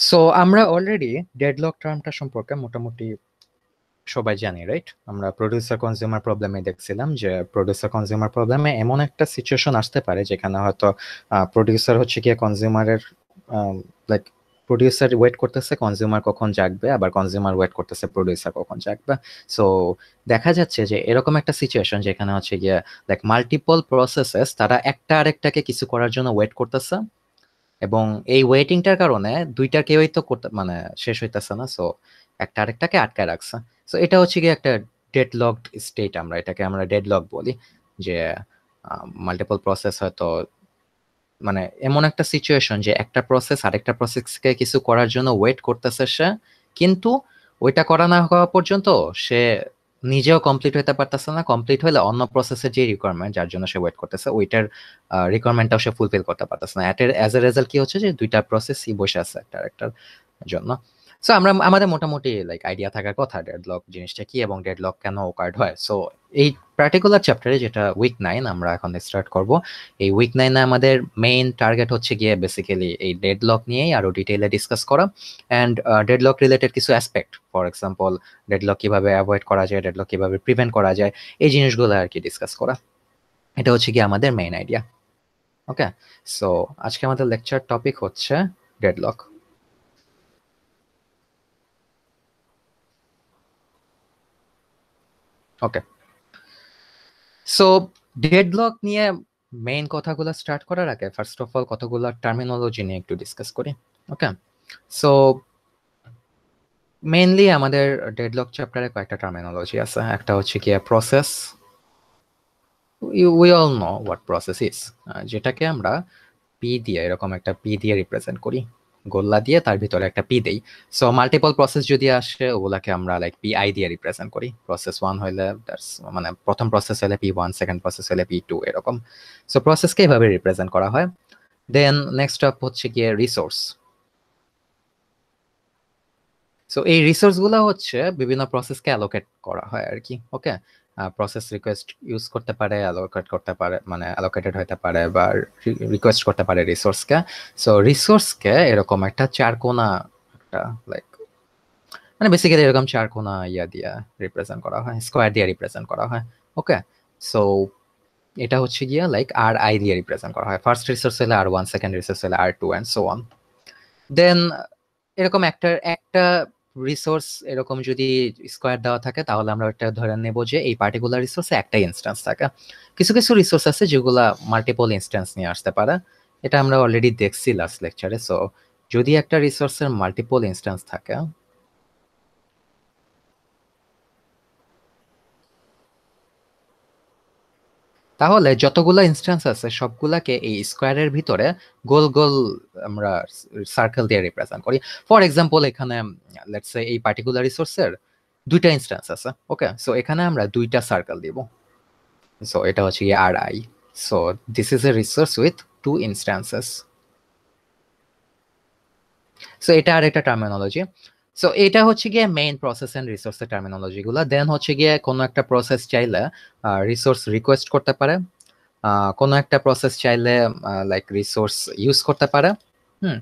So আমরা already deadlock টার্মটা সম্পর্কে মোটামুটি সবাই জানি, রাইট? আমরা প্রোডিউসার কনজিউমার প্রবলেমে দেখছিলাম যে প্রোডিউসার কনজিউমার প্রবলেমে এমন একটা সিচুয়েশন আসতে পারে যেখানে হয়তো প্রোডিউসার হচ্ছে গিয়ে কনজিউমারের লাইক প্রোডিউসার ওয়েট করতেছে কনজিউমার কখন জাগবে, আবার কনজিউমার ওয়েট করতেছে প্রোডিউসার কখন জাগবে। সো দেখা যাচ্ছে যে এরকম একটা সিচুয়েশন যেখানে হচ্ছে গিয়ে লাইক মাল্টিপল প্রসেসেস তারা একটা আরেকটাকে কিছু করার জন্য ওয়েট করতেছে, এবং এই ওয়েটিংটার কারণে দুইটা কেউই তো করতে মানে শেষ হইতেছে না। সো একটা আরেকটাকে আটকায় রাখছে। সো এটা হচ্ছে কি একটা ডেডলকড স্টেট, আমরা ডেডলক বলি। যে মাল্টিপল প্রসেস হয়তো মানে এমন একটা সিচুয়েশন যে একটা প্রসেস আরেকটা প্রসেসকে কিছু করার জন্য ওয়েট করতেছে সে, কিন্তু ওইটা করা না হওয়া পর্যন্ত সে নিজেও কমপ্লিট হইতে পারতেছে না। কমপ্লিট হলে অন্য প্রসেসের যে রিকোয়ারমেন্ট যার জন্য সে ওয়েট করতেছে ওইটার রিকোয়ারমেন্টটাও সে ফুলফিল করতে পারতেছে না। অ্যাজ এ রেজাল্ট কি হচ্ছে যে দুইটা প্রসেসই বসে আছে একটা আরেকটার জন্য। সো আমরা আমাদের মোটামুটি লাইক আইডিয়া থাকার কথা ডেডলক জিনিসটা কি এবং ডেডলক কেন ওকার্ড হয়। সো এই পার্টিকুলার চ্যাপ্টারে যেটা উইক 9 আমরা এখন স্টার্ট করব, এই উইক 9 আমাদের মেইন টার্গেট হচ্ছে গিয়ে বেসিক্যালি এই ডেডলক নিয়েই আরো ডিটেইলে ডিসকাস করা অ্যান্ড ডেডলক রিলেটেড কিছু অ্যাসপেক্ট, ফর এক্সাম্পল ডেডলক কিভাবে অ্যাভয়েড করা যায়, ডেডলক কিভাবে প্রিভেন্ট করা যায়, এই জিনিসগুলো আর কি ডিসকাস করা। এটা হচ্ছে কি আমাদের মেইন আইডিয়া। ওকে, সো আজকে আমাদের লেকচার টপিক হচ্ছে ডেডলক। ওকে, সো ডেডলক নিয়ে মেইন কথাগুলো স্টার্ট করার আগে ফার্স্ট অফ অল কতগুলো টার্মিনোলজি নিয়ে একটু ডিসকাস করি। ওকে, সো মেইনলি আমাদের ডেডলক চ্যাপ্টারে কয়েকটা টার্মিনোলজি আছে। একটা হচ্ছে কি process, we all know what process is, যেটাকে আমরা পি দিয়ে এরকম একটা পি দিয়ে রিপ্রেজেন্ট করি, গোল্লা দিয়ে তার ভিতরে একটা পি দেই। সো মাল্টিপল প্রসেস যদি আসে ওগুলাকে আমরা লাইক পি আই দিয়ে রিপ্রেজেন্ট করি। প্রসেস 1 হইলে মানে প্রথম প্রসেস হলে P1, সেকেন্ড প্রসেস হলে P2 এরকম। সো প্রসেসকে এভাবে রিপ্রেজেন্ট করা হয়। দেন নেক্সট আপ হচ্ছে গিয়ে রিসোর্স। সো এই রিসোর্স গুলো হচ্ছে বিভিন্ন প্রসেসকে অ্যালোকেট করা হয় আর কি। ওকে, প্রসেস রিকোয়েস্ট ইউজ করতে পারে, অ্যালোকেট করতে পারে, মানে অ্যালোকেটেড হতে পারে বা রিকোয়েস্ট করতে পারে রিসোর্সকে। সো রিসোর্সকে এরকম একটা চারকোনা একটা লাইক মানে বেসিক্যালি এরকম চারকোনা ইয়া দিয়া রিপ্রেজেন্ট করা হয়, স্কোয়ার দিয়ে রিপ্রেজেন্ট করা হয়। ওকে, সো এটা হচ্ছে গিয়া লাইক আর আই দিয়ে রিপ্রেজেন্ট করা হয়। ফার্স্ট রিসোর্স হলে R1, সেকেন্ড রিসোর্স হলে R2 অ্যান্ড সো অন। দেন এরকম একটা একটা রিসোর্স এরকম যদি স্কোয়ার দেওয়া থাকে তাহলে আমরা এটা ধরে নেব যে এই পার্টিকুলার রিসোর্সে একটা ইনস্ট্যান্স থাকে। কিছু কিছু রিসোর্স আছে যেগুলা মাল্টিপল ইনস্ট্যান্স নিয়ে আসতে পারে, এটা আমরা অলরেডি দেখছি লাস্ট লেকচারে। সো যদি একটা রিসোর্সের মাল্টিপল ইনস্ট্যান্স থাকে তাহলে যতগুলো ইনস্ট্যান্স আছে সবগুলাকে এই স্কোয়ারের ভিতরে গোল গোল আমরা সার্কেল দিয়ে রিপ্রেজেন্ট করি। ফর এক্সাম্পল এখানে লেটস সে এই পার্টিকুলার রিসোর্সের দুইটা ইনস্ট্যান্স আছে। ওকে, সো এখানে আমরা দুইটা সার্কেল দিব। সো এটা হচ্ছে R I. So this is a resource with two instances. So এটা আর একটা টার্মিনোলজি। সো এটা হচ্ছে গিয়ে মেইন প্রসেস এন্ড রিসোর্সের টার্মিনোলজি গুলা। দেন হচ্ছে গিয়ে কোনো একটা প্রসেস চাইলে রিসোর্স রিকোয়েস্ট করতে পারে, কোনো একটা প্রসেস চাইলে লাইক রিসোর্স ইউজ করতে পারে। হুম,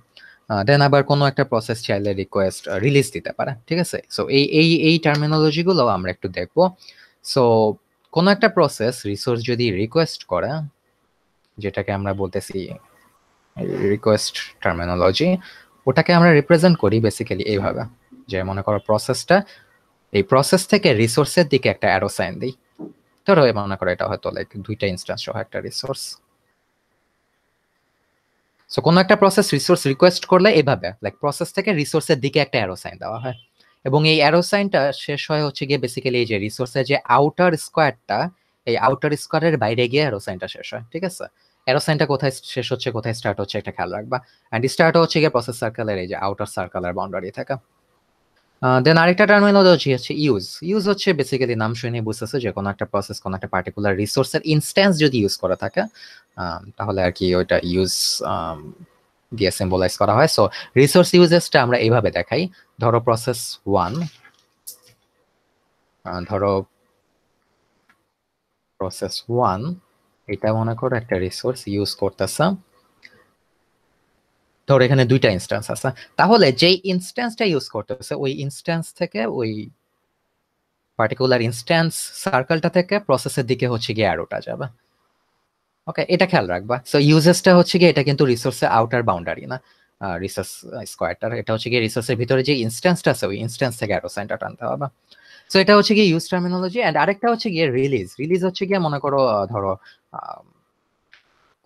দেন আবার কোনো একটা প্রসেস চাইলে রিকোয়েস্ট রিলিজ দিতে পারে। ঠিক আছে, সো এই টার্মিনোলজি গুলো আমরা একটু দেখবো। সো কোনো একটা প্রসেস রিসোর্স যদি রিকোয়েস্ট করে, যেটাকে আমরা বলতেছি রিকোয়েস্ট টার্মিনোলজি, ওটাকে আমরা রিপ্রেজেন্ট করি বেসিক্যালি এইভাবে যে মনে করো প্রসেসটা এই প্রসেস থেকে রিসোর্সের দিকে একটা অ্যারো সাইন দিই। ধরো মনে করো এটা হয়তো লাইক দুইটা ইনস্ট্যান্স সহ একটা রিসোর্স। সো কোনো একটা প্রসেস রিসোর্স রিকোয়েস্ট করলে এভাবে লাইক প্রসেস থেকে রিসোর্সের দিকে একটা অ্যারো সাইন দেওয়া হয়, এবং এই অ্যারো সাইনটা শেষ হয় হচ্ছে গিয়ে বেসিক্যালি এই যে রিসোর্সের যে আউটার স্কোয়ারটা, এই আউটার স্কোয়ারের বাইরে গিয়ে অ্যারো সাইনটা শেষ হয়। ঠিক আছে, অ্যারো সাইনটা কোথায় শেষ হচ্ছে কোথায় স্টার্ট হচ্ছে এটা খেয়াল রাখবা। অ্যান্ড স্টার্ট হচ্ছে গিয়ে প্রসেস সার্কেলের এই যে আউটার সার্কেলের বাউন্ডারি থাকা। দেন আরেকটা টার্মিনোলজি হচ্ছে ইউজ। ইউজ হচ্ছে বেসিক্যালি নাম শুনে বুঝতেছে যে কোনো একটা প্রসেস কোনো একটা পার্টিকুলার রিসোর্সের ইনস্ট্যান্স যদি ইউজ করা থাকে তাহলে আর কি ওইটা ইউজ দিয়ে সিম্বলাইজ করা হয়। সো রিসোর্স ইউজেসটা আমরা এইভাবে দেখাই। ধরো প্রসেস 1, ধরো প্রসেস 1 এটা মনে করো একটা রিসোর্স ইউজ করতেছে। ধরো এখানে দুইটা ইনস্ট্যান্স আছে, তাহলে যেই ইনস্ট্যান্সটা ইউজ করতেছে ওই ইনস্ট্যান্স থেকে ওই পার্টিকুলার ইনস্ট্যান্স সার্কেলটা থেকে প্রসেসের দিকে হচ্ছে গিয়ে অ্যারোটা যাবে। ওকে, এটা খেয়াল রাখবা। সো ইউজেসটা হচ্ছে গিয়ে এটা কিন্তু রিসোর্সের আউটার বাউন্ডারি না, রিসোর্স স্কোয়ারটার, এটা হচ্ছে গিয়ে রিসোর্সের ভিতরে যে ইনস্ট্যান্সটা আছে ওই ইনস্ট্যান্স থেকে অ্যারো সাইনটা টানতে হবে। সো এটা হচ্ছে গিয়ে ইউজ টার্মিনোলজি। এন্ড আরেকটা হচ্ছে গিয়ে রিলিজ। রিলিজ হচ্ছে গিয়ে মনে করো ধরো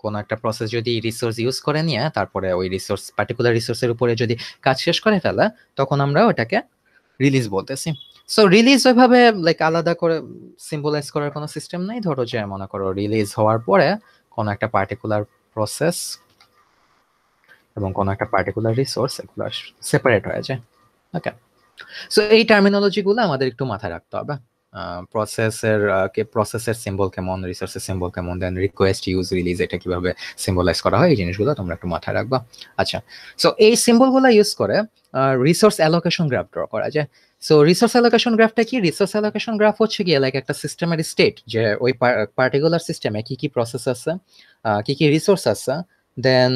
কোন একটা প্রসেস যদি রিসোর্স ইউজ করে নিয়ে তারপরে ওই রিসোর্স পার্টিকুলার রিসোর্সের উপরে যদি কাজ শেষ করে ফেলে তখন আমরা ওটাকে রিলিজ বলতেছি। সো রিলিজ ওইভাবে লাইক আলাদা করে সিম্বলাইজ করার কোনো সিস্টেম নাই। ধরো যে মনে করো রিলিজ হওয়ার পরে কোনো একটা পার্টিকুলার প্রসেস এবং কোনো একটা পার্টিকুলার রিসোর্স এগুলো সেপারেট হয়ে যায়। ওকে, সো এই টার্মিনোলজি গুলো আমাদের একটু মাথায় রাখতে হবে। প্রসেসের সিম্বল কেমন, রিসোর্সের সিম্বল কেমন, দেন রিকোয়েস্ট, ইউজ, রিলিজ এটা কিভাবে সিম্বলাইজ করা হয় এই জিনিসগুলো তোমরা একটু মাথায় রাখবা। আচ্ছা, সো এই সিম্বলগুলো ইউজ করে রিসোর্স অ্যালোকেশন গ্রাফ ড্র করা যায়। সো রিসোর্স অ্যালোকেশন গ্রাফটা কি? রিসোর্স অ্যালোকেশন গ্রাফ হচ্ছে গিয়ে লাইক একটা সিস্টেমের স্টেট, যে ওই পার্টিকুলার সিস্টেমে কি কি প্রসেস আছে, কি কি রিসোর্স আছে, দেন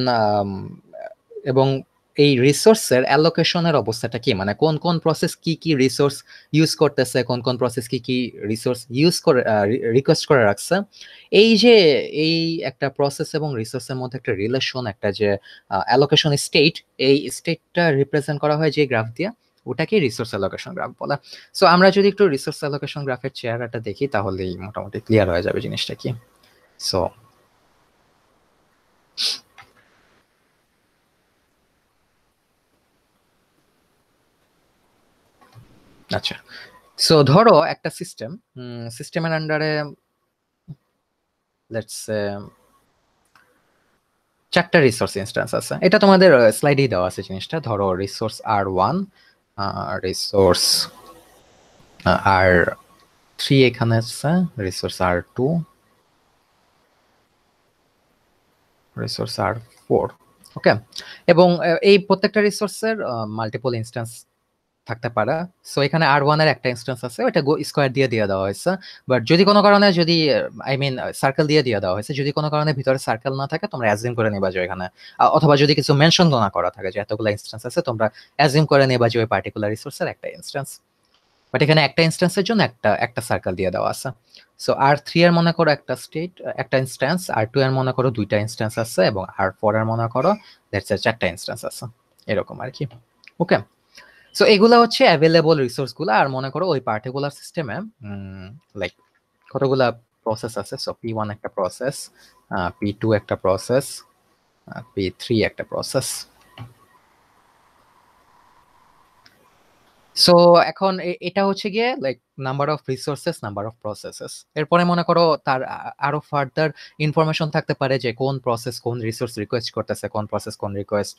এবং এই রিসোর্সের অ্যালোকেশনের অবস্থাটা কি, মানে কোন কোন প্রসেস কি কি রিসোর্স ইউজ করতেছে, কোন কোন প্রসেস কি কি রিসোর্স ইউজ করে রিকোয়েস্ট করে রাখছে। এই যে এই একটা প্রসেস এবং রিসোর্সের মধ্যে একটা রিলেশন, একটা যে অ্যালোকেশন স্টেট, এই স্টেটটা রিপ্রেজেন্ট করা হয় যে গ্রাফ দিয়ে, ওটাকে রিসোর্স অ্যালোকেশন গ্রাফ বলে। সো আমরা যদি একটু রিসোর্স অ্যালোকেশন গ্রাফের চেহারাটা দেখি তাহলেই মোটামুটি ক্লিয়ার হয়ে যাবে জিনিসটা কি। সো আচ্ছা, সো ধরো একটা সিস্টেমের আন্ডারে লেটস সে 4টা রিসোর্স ইনস্ট্যান্স আছে। এটা তোমাদের স্লাইডেই দেওয়া আছে জিনিসটা। ধরো রিসোর্স R1, রিসোর্স R3 এখানে আছে, রিসোর্স R2, রিসোর্স R4। ওকে, এবং এই প্রত্যেকটা রিসোর্সের মাল্টিপল ইনস্ট্যান্স থাকতে পারে। সো এখানে R1 এর একটা ইনস্ট্যান্স আছে, ওটা স্কোয়ার দিয়ে দেওয়া হয়েছে। বাট যদি কোনো কারণে যদি আই মিন সার্কেল দিয়ে দেওয়া হয়েছে, যদি কোনো কারণে ভিতরে সার্কেল না থাকে তোমরা অ্যাজিউম করে নেবা যে এখানে, অথবা যদি কিছু মেনশন না করা থাকে যে এতগুলো ইনস্ট্যান্স আছে, তোমরা অ্যাজিউম করে নেবা যে ওই পার্টিকুলার রিসোর্সের একটা ইনস্ট্যান্স। বাট এখানে একটা ইনস্ট্যান্সের জন্য একটা একটা সার্কেল দিয়ে দেওয়া আছে। সো R3 এর মনে করো একটা স্টেট, একটা ইনস্ট্যান্স, R2 এর মনে করো দুইটা ইনস্ট্যান্স আছে, এবং R4 এর মনে করো দ্যাটস 4টা ইনস্ট্যান্স আছে, এরকম আর কি। ওকে, সো এগুলা হচ্ছে অ্যাভেলেবল রিসোর্স গুলা। আর মনে করো ওই পার্টিকুলার সিস্টেমে লাইক কতগুলা প্রসেস আছে। সো P1 একটা প্রসেস, P2 একটা প্রসেস, P3 একটা প্রসেস। সো এখন এটা হচ্ছে গিয়ে like number of resources, number of processes. এরপরে মনে করো তার আরো ফার্দার ইনফরমেশন থাকতে পারে যে কোন প্রসেস কোন রিসোর্স রিকোয়েস্ট করতেছে, কোন প্রসেস কোন রিকোয়েস্ট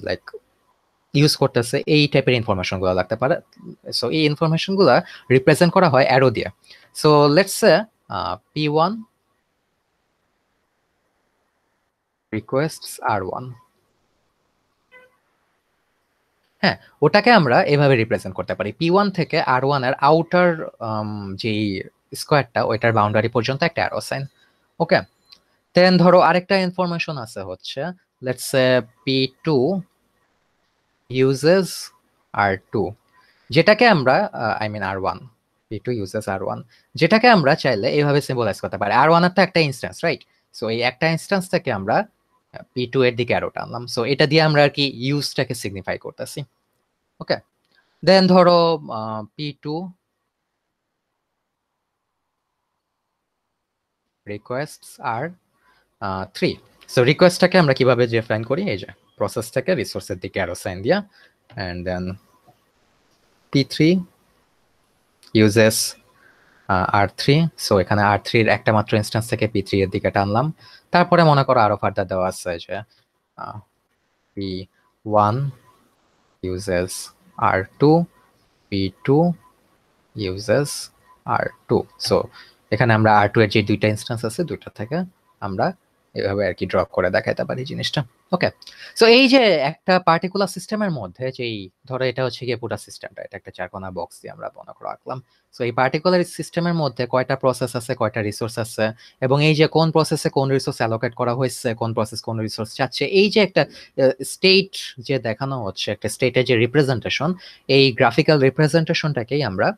লাইক ইউজ করতেছে, এই টাইপের ইনফরমেশন গুলো লাগতে পারে। সো এই ইনফরমেশন গুলা রিপ্রেজেন্ট করা হয় অ্যারো দিয়ে। So let's say P1 রিকোয়েস্টস R1। হ্যাঁ, ওটাকে আমরা এভাবে রিপ্রেজেন্ট করতে পারি, P1 থেকে R1 এর আউটার যেই স্কোয়ারটা ওইটার বাউন্ডারি পর্যন্ত একটা অ্যারো সাইন। ওকে, দেন ধরো আরেকটা ইনফরমেশন আছে হচ্ছে let's say P2 uses R2, যেটাকে আমরা I mean R1, P2 uses R1, যেটাকে আমরা চাইলে এইভাবে সিম্বলাইজ করতে পারি। R1 এর তো একটা ইনস্ট্যান্স, রাইট? সো এই একটা ইনস্ট্যান্স থেকে আমরা P2 এর দিকে অ্যারো টানলাম। সো এটা দিয়ে আমরা আর কি ইউজটাকে সিগনিফাই করতেছি। ওকে, দেন ধরো P2 রিকোয়েস্টস R3। সো রিকোয়েস্টটাকে আমরা কিভাবে ডিফাইন করি, এই যে প্রসেস থেকে রিসোর্সের দিকে অ্যারো সাইন দিয়া, and then P3 uses R3। So এখানে R3 এর একটা মাত্র ইনস্ট্যান্স থেকে P3 এর দিকে টানলাম। তারপরে মনে করো আরো ফার্দার দেওয়া আছে যে P1 uses R2, P2 uses R2। So এখানে আমরা R2 এর যে দুইটা ইনস্ট্যান্স আছে দুইটা থেকে আমরা এভাবে আর কি ড্র করে দেখাইতে পারি জিনিসটা। ওকে, সো এই যে একটা পার্টিকুলার সিস্টেমের মধ্যে যেই ধরো এটা হচ্ছে গিয়ে পুরো সিস্টেমটা, এটা একটা চারকোনা বক্স দিয়ে আমরা মনে করে রাখলাম। সো এই পার্টিকুলার সিস্টেমের মধ্যে কয়টা প্রসেস আছে, কয়টা রিসোর্স আছে, এবং এই যে কোন প্রসেসে কোন রিসোর্স অ্যালোকেট করা হয়েছে, কোন প্রসেস কোন রিসোর্স চাচ্ছে, এই যে একটা স্টেট যে দেখানো হচ্ছে, একটা স্টেটের যে রিপ্রেজেন্টেশন, এই গ্রাফিক্যাল রিপ্রেজেন্টেশনটাকেই আমরা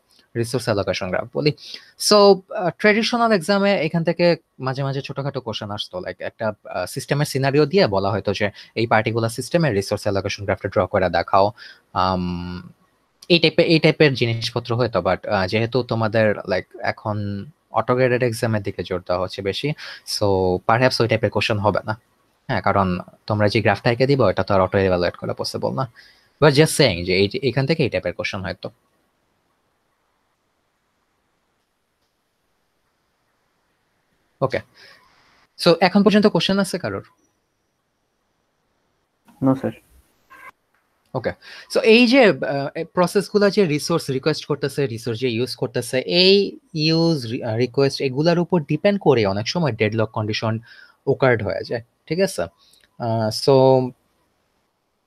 রিসোর্স অ্যালোকেশন গ্রাফ বলি। সো ট্রেডিশনাল এক্সামে এখান থেকে মাঝে মাঝে ছোটখাটো কোশ্চেন আসতো, লাইক একটা সিস্টেমের সিনারিও দিয়ে বলা হয়তো যে এই পার্টিকুলার সিস্টেমের রিসোর্স অ্যালোকেশন গ্রাফটা ড্র করে দেখাও, এই টাইপের জিনিসপত্র হয়তো। বাট যেহেতু তোমাদের লাইক এখন অটো গ্রেডেড এক্সামের দিকে জোর দেওয়া হচ্ছে বেশি, সো পারহ্যাপস ওই টাইপের কোশ্চেন হবে না। হ্যাঁ, কারণ তোমরা যে গ্রাফটা এঁকে দিবা ওটা তো আর অটো ইভ্যালুয়েট করা পসিবল না। বাট জাস্ট সেইং যে এখান থেকে এই টাইপের কোশ্চেন হয়তো। ওকে, সো এখন পর্যন্ত কোশ্চেন আছে কারোর? No sir. ওকে, সো এই যে প্রসেসগুলো যে রিসোর্স রিকোয়েস্ট করতেছে, রিসোর্স যে ইউজ করতেছে, এই ইউজ রিকোয়েস্ট এগুলার উপর ডিপেন্ড করে অনেক সময় ডেডলক কন্ডিশন ওকার্ড হয়ে যায়। ঠিক আছে, সো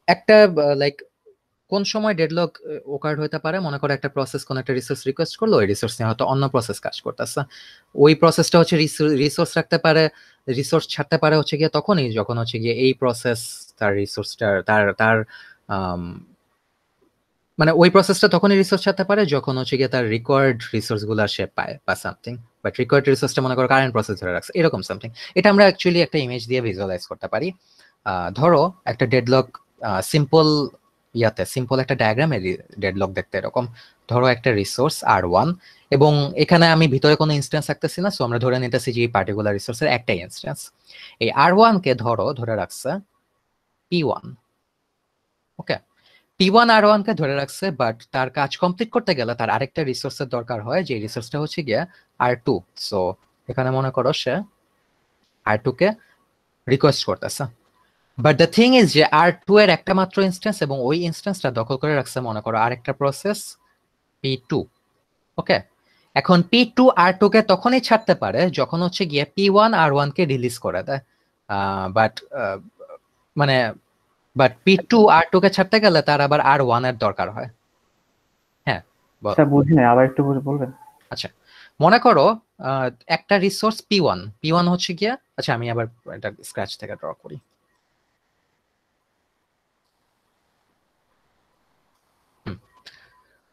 একটা লাইক কোন সময় ডেডলক ওকার্ড হতে পারে, মনে করো একটা প্রসেস কোন একটা রিসোর্স রিকোয়েস্ট করলো, ওই রিসোর্স নিয়ে হয়তো অন্য প্রসেস কাজ করতেছে, ওই প্রসেসটা হচ্ছে রিসোর্স রাখতে পারে, রিসোর্স ছাড়তে পারে হচ্ছে গিয়ে তখনই যখন হচ্ছে গিয়ে এই প্রসেস তার রিসোর্সটা তার তার মানে ওই প্রসেসটা তখনই রিসোর্স ছাড়তে পারে যখন হচ্ছে গিয়ে তার রিকোয়ার্ড রিসোর্স গুলা সে পায় বা সামথিং। বাট রিকোয়ার্ড রিসোর্সটা মনে করো কারেন্ট প্রসেস ধরে রাখছে, এরকম সামথিং। এটা আমরা অ্যাকচুয়ালি একটা ইমেজ দিয়ে ভিজুয়ালাইজ করতে পারি। ধরো একটা ডেডলক সিম্পল সিম্পল একটা ডায়াগ্রামে ডেডলক দেখতে এরকম। ধরো একটা রিসোর্স R1, এবং এখানে আমি ভিতরে কোনো ইনস্ট্যান্স রাখতেছি না, সো আমরা ধরে নিতেছি যে এই পার্টিকুলার রিসোর্সের একটাই ইনস্ট্যান্স। এই R1 কে ধরে রাখছে P1। ওকে, P1 R1 কে ধরে রাখছে, বাট তার কাজ কমপ্লিট করতে গেলে তার আরেকটা রিসোর্সের দরকার হয়, যে রিসোর্সটা হচ্ছে গিয়ে R2। সো এখানে মনে করো সে R2 কে রিকোয়েস্ট করতেছে, বাট দ্য থিং ইজ যে R2 এর একটা মাত্র ইনস্ট্যান্স, এবং ওই ইনস্ট্যান্সটা দখল করে রাখছে মনে করো আরেকটা প্রসেস P2। ওকে, এখন P2 R2 কে তখনই ছাড়তে পারে যখন হচ্ছে গিয়ে P1 R1 কে রিলিজ করে দেয়। বাট মানে P2 R2 কে ছাড়তে গেলে তার আবার R1 এর দরকার হয়। হ্যাঁ, স্যার বুঝি না, আবার একটু বলবেন? আচ্ছা, মনে করো একটা রিসোর্স P1 হচ্ছে গিয়া, আচ্ছা আমি আবার এটা স্ক্র্যাচ থেকে ড্র করি।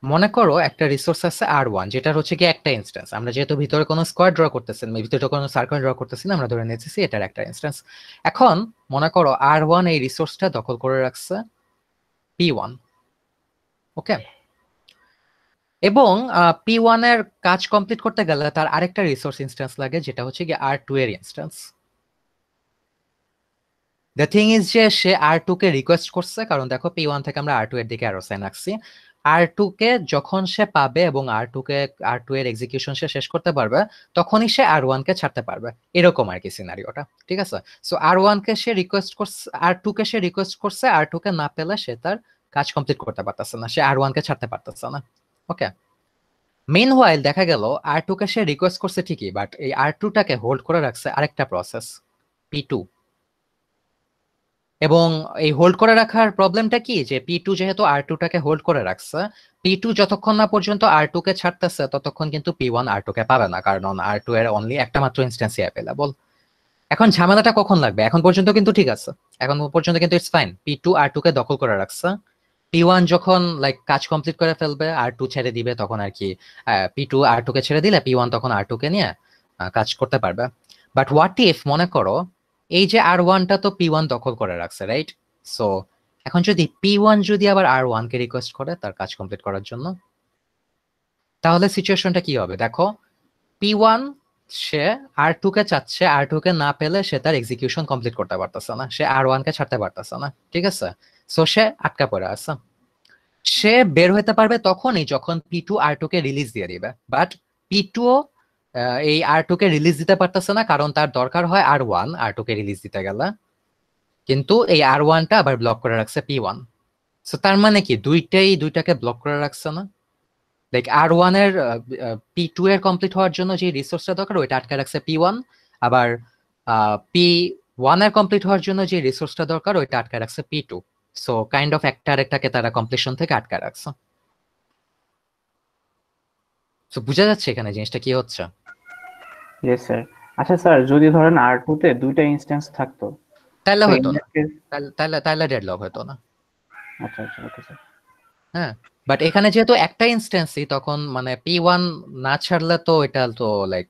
মনে করো একটা রিসোর্স আছে R1, যেটার হচ্ছে গিয়ে একটা ইনস্ট্যান্স। আমরা যেহেতু ভিতরে কোনো স্কোয়ার ড্র করতেছি না, ভিতরে কোনো সার্কেল ড্র করতেছি না, আমরা ধরে নিতেছি এটার একটা ইনস্ট্যান্স। এখন মনে করো R1 এই রিসোর্সটা দখল করে রাখছে P1। ওকে, এবং P1 এর কাজ কমপ্লিট করতে গেলে তার আরেকটা রিসোর্স ইনস্ট্যান্স লাগে, যেটা হচ্ছে গিয়ে R2 এর ইনস্ট্যান্স। দ্য থিং ইজ যে সে R2 কে রিকোয়েস্ট করছে, কারণ দেখো P1 থেকে আমরা R2 এর দিকে অ্যারো সাইন রাখছি। R2 কে যখন সে পাবে এবং R2 এর এক্সিকিউশন সে শেষ করতে পারবে, তখনই সে R1 কে ছাড়তে পারবে, এরকম আর কি সিনারিওটা। ঠিক আছে, সো R1 কে সে রিকোয়েস্ট করছে, R2 কে সে রিকোয়েস্ট করছে, R2 কে না পেলে সে তার কাজ কমপ্লিট করতে পারতেছে না, সে R1 কে ছাড়তে পারতেছে না। ওকে, মেনওয়াইল দেখা গেল R2 কে সে রিকোয়েস্ট করছে ঠিকই, বাট এই R2 টাকে হোল্ড করে রাখছে আরেকটা প্রসেস P2। এবং এই হোল্ড করে রাখার প্রবলেমটা কি, যে P2 যেহেতু R2 টাকে হোল্ড করে রাখছে, P2 যতক্ষণ না পর্যন্ত R2 কে ছাড়তেছে ততক্ষণ কিন্তু P1 R2 কে পাবে না, কারণ R2 এর অনলি একটা মাত্র ইনস্ট্যান্সই অ্যাভেলেবল। এখন ঝামেলাটা কখন লাগবে? এখন পর্যন্ত কিন্তু ঠিক আছে, এখন পর্যন্ত কিন্তু ইটস ফাইন, P2 R2 কে দখল করে রাখছে। P1 যখন লাইক কাজ কমপ্লিট করে ফেলবে, R2 ছেড়ে দিবে, তখন আর কি P2 R2 কে ছেড়ে দিলে P1 তখন R2 কে নিয়ে কাজ করতে পারবে। বাট হোয়াট ইফ মনে করো এই যে R1 টা তো P1 দখল করে রাখছে, রাইট? সো এখন যদি P1 যদি আবার R1 কে রিকোয়েস্ট করে তার কাজ কমপ্লিট করার জন্য, তাহলে সিচুয়েশনটা কি হবে দেখো। P1 সে R2 কে চাচ্ছে, R2 কে না পেলে সে তার এক্সিকিউশন কমপ্লিট করতে পারতেছে না, সে R1 কে ছাড়তে পারতেছে না। ঠিক আছে, সো সে আটকা পড়ে আছে। সে বের হইতে পারবে তখনই যখন P2 R2 কে রিলিজ দিয়ে দিবে, বাট P2 এই R2 কে রিলিজ দিতে পারতেছে না, কারণ তার দরকার হয় R1 R2 কে রিলিজ দিতে গেলে, কিন্তু এই R1 টা আবার ব্লক করে রাখছে P1। সো তার মানে কি দুইটাকে ব্লক করে রাখছে না, লাইক R1 এর P2 এর কমপ্লিট হওয়ার জন্য যে রিসোর্সটা দরকার ওইটা আটকে রাখছে P1, আবার ওয়ান এর কমপ্লিট হওয়ার জন্য যে রিসোর্সটা দরকার ওইটা আটকায় রাখছে P2, সো কাইন্ড অফ একটা আরেকটাকে তারা কমপ্লিশন থেকে আটকায় রাখছে। সো বুঝা যাচ্ছে এখানে জিনিসটা কি হচ্ছে? Yes sir. আচ্ছা স্যার, যদি ধরেন R2 তে দুইটা ইনস্ট্যান্স থাকতো, তাইলে তো ইন হয়তো না, দ্যাট কেস। তাইলে ডেডলক হতো না। আচ্ছা আচ্ছা, ওকে স্যার। হ্যাঁ, বাট এখানে যেহেতু একটা ইনস্ট্যান্সই, তখন মানে P1 না ছাড়লে তো এটা তো লাইক,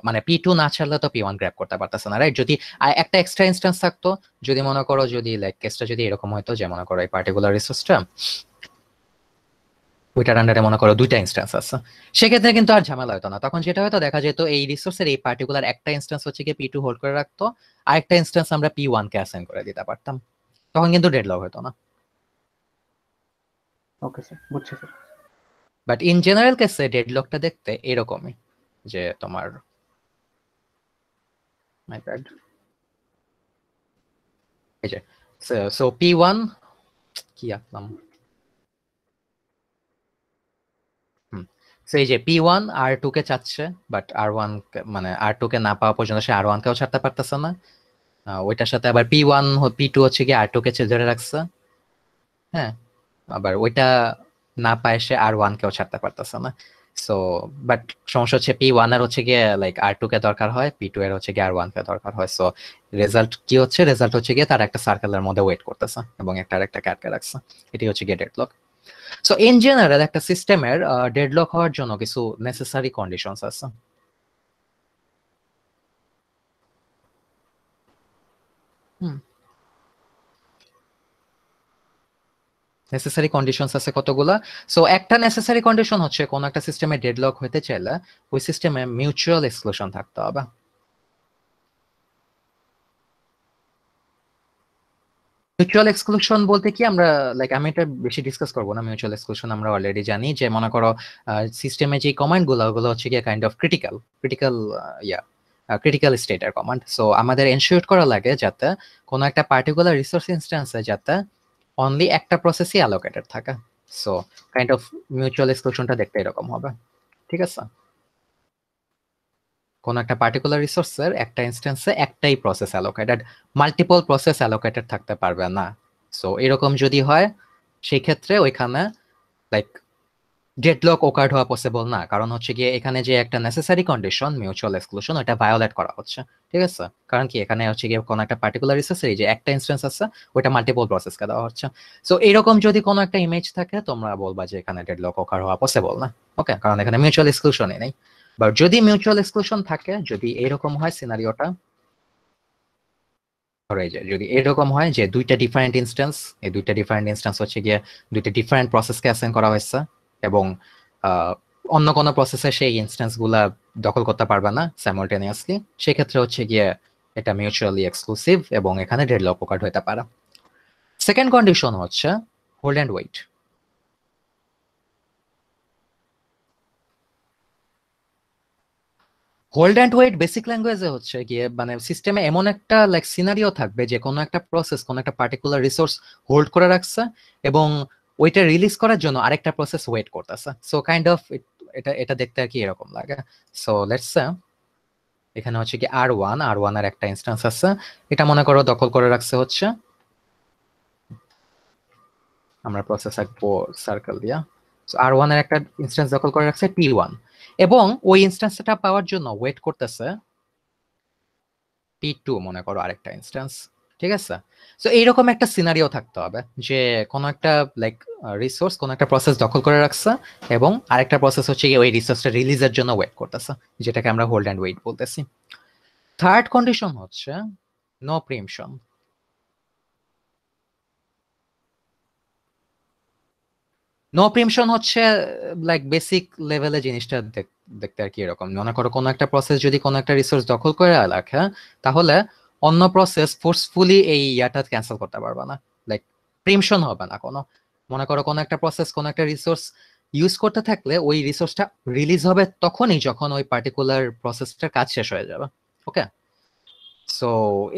মানে P2 না ছাড়লে তো P1 গ্র্যাব করতে পারতেছে না, রাইট? যদি একটা এক্সট্রা ইনস্ট্যান্স থাকতো, যদি মনে করো যদি লাইক কেসটা যদি এরকম হতো যে মনে করো এই পার্টিকুলার রিসোর্সটা ওইটার আন্ডারে মনে করো দুইটা ইনস্ট্যান্স আছে, সেক্ষেত্রে কিন্তু আর ঝামেলা হতো না। তখন যেটা হয়তো দেখা যেত এই রিসোর্সের এই পার্টিকুলার একটা ইনস্ট্যান্স হচ্ছে কি P2 হোল্ড করে রাখতো, আরেকটা ইনস্ট্যান্স আমরা P1 কে অ্যাসাইন করে দিতে পারতাম, তখন কিন্তু ডেডলক হতো না। ওকে স্যার, বুঝছি স্যার। বাট ইন জেনারেল কেসে ডেডলকটা দেখতে এরকমই, যে তোমার মাই ব্যাড, এই যে সো P1 কি আঁকলাম, সো এই যে P1 R2 কে চাচ্ছে, বাট R1 মানে R2 কে না পাওয়া পর্যন্ত সে R1 কেও ছাড়তে পারতেছে না। ওইটার সাথে আবার P1 P2 হচ্ছে কি R2 কে ধরে রাখছে। হ্যাঁ, আবার ওইটা না পায় সে R1 কেও ছাড়তে পারতেছে না। সো বাট সমস্যা হচ্ছে P1 এর হচ্ছে গিয়ে লাইক R2 কে দরকার হয়, P2 এর হচ্ছে গিয়ে R1 কে দরকার হয়। সো রেজাল্ট কি হচ্ছে, রেজাল্ট হচ্ছে গিয়ে তার একটা সার্কেলের মধ্যে ওয়েট করতেছে এবং একটা আরেকটা আটকে রাখছে। এটাই হচ্ছে গিয়ে ডেডলক। সো ইন জেনারেল একটা সিস্টেমের ডেডলক হওয়ার জন্য কিছু নেসেসারি কন্ডিশনস আছে। হুম, নেসেসারি কন্ডিশনস আছে কতগুলা। সো একটা নেসেসারি কন্ডিশন হচ্ছে কোন একটা সিস্টেমে ডেডলক হতে চাইলে ওই সিস্টেমে মিউচুয়াল এক্সক্লুশন থাকতে হবে। মিউচুয়াল এক্সক্লুশন বলতে কি, আমরা লাইক আমি এটা বেশি ডিসকাস করবো না। মিউচুয়াল এক্সক্লুশন আমরা অলরেডি জানি, যে মনে করো সিস্টেমে যে কমান্ড গুলো ওগুলো হচ্ছে গিয়ে kind of critical critical yeah critical স্টেটের কমান্ড। সো আমাদের এনশিওর করা লাগে যাতে কোনো একটা পার্টিকুলার রিসোর্স ইনস্ট্যান্সে যাতে অনলি একটা প্রসেসই অ্যালোকেটেড থাকে। সো কাইন্ড অফ মিউচুয়াল এক্সক্লুশনটা দেখতে এরকম হবে, ঠিক আছে? কোন একটা পার্টিকুলার রিসোর্সের একটা ইনস্ট্যান্সে একটাই process allocated, multiple process allocated থাকতে পারবে না। সো এরকম যদি হয় সেই ক্ষেত্রে ওইখানে লাইক ডেডলক ওকার্ড হওয়া পসিবল না, কারণ হচ্ছে গিয়ে এখানে যে একটা নেসেসারি কন্ডিশন মিউচুয়াল এক্সক্লুশন ওটা ভায়োলেট করা হচ্ছে, ঠিক আছে? কারণ কি এখানে হচ্ছে গিয়ে কোন একটা পার্টিকুলার রিসোর্সের যে একটা ইনস্ট্যান্স আছে ওটা মাল্টিপল প্রসেসকে দেওয়া হচ্ছে। সো এরকম যদি কোনো একটা ইমেজ থাকে তোমরা বলবা যে এখানে ডেডলক ওকার হওয়া পসিবল না, ওকে, কারণ এখানে মিউচুয়াল এক্সক্লুশনই নেই। বা যদি মিউচুয়াল এক্সক্লুশন থাকে, যদি এরকম হয় সিনারিওটা, ধরে যায় যদি এরকম হয় যে দুইটা ডিফারেন্ট ইনস্ট্যান্স, এই দুইটা ডিফারেন্ট ইনস্ট্যান্স হচ্ছে গিয়ে দুইটা ডিফারেন্ট প্রসেসকে অ্যাসাইন করা হয়েছে, এবং অন্য কোনো প্রসেসে সেই ইনস্ট্যান্স গুলা দখল করতে পারবে না সাইমultaneously, সেক্ষেত্রে হচ্ছে গিয়ে এটা মিউচুয়ালি এক্সক্লুসিভ এবং এখানে ডেডলক ওকার্ড হতে পারে। সেকেন্ড কন্ডিশন হচ্ছে hold and wait. Hold and wait basic ল্যাঙ্গুয়েজে হচ্ছে গিয়ে মানে সিস্টেমে এমন একটা লাইক সিনারিও থাকবে যে কোনো একটা প্রসেস কোনো একটা পার্টিকুলার রিসোর্স হোল্ড করে রাখছে এবং ওইটা রিলিজ করার জন্য আরেকটা প্রসেস ওয়েট করতেছে। সো কাইন্ড অফ এটা এটা দেখতে আর কি এরকম লাগে। সো লেটস সে এখানে হচ্ছে কি আর ওয়ান এর একটা ইনস্ট্যান্স আছে, এটা মনে করো দখল করে রাখছে হচ্ছে, আমরা প্রসেস আঁকবো সার্কেল দিয়া। সো আর ওয়ান এর একটা ইনস্ট্যান্স দখল করে রাখছে P1, এবং ওই ইনস্ট্যান্সটা পাওয়ার জন্য ওয়েট করতেছে P2 মনে করো আরেকটা ইনস্ট্যান্স, ঠিক আছে? সো এইরকম একটা সিনারিও থাকতে হবে যে কোনো একটা লাইক রিসোর্স কোনো একটা প্রসেস দখল করে রাখছে এবং আরেকটা প্রসেস হচ্ছে গিয়ে ওই রিসোর্সটা রিলিজের জন্য ওয়েট করতেছে, যেটাকে আমরা হোল্ড অ্যান্ড ওয়েট বলতেছি। থার্ড কন্ডিশন হচ্ছে নো প্রিএমশন। নো প্রিএমশন হচ্ছে লাইক বেসিক লেভেলে জিনিসটা দেখতে আর কি এরকম, মনে করো কোনো একটা প্রসেস যদি কোনো একটা রিসোর্স দখল করে রাখে, তাহলে অন্য প্রসেস ফোর্সফুলি এই ইয়াটা ক্যান্সেল করতে পারবে না, লাইক প্রিএমশন হবে না কোনো। মনে করো কোনো একটা প্রসেস কোনো একটা রিসোর্স ইউজ করতে থাকলে ওই রিসোর্সটা রিলিজ হবে তখনই যখন ওই পার্টিকুলার প্রসেসটার কাজ শেষ হয়ে যাবে, ওকে? সো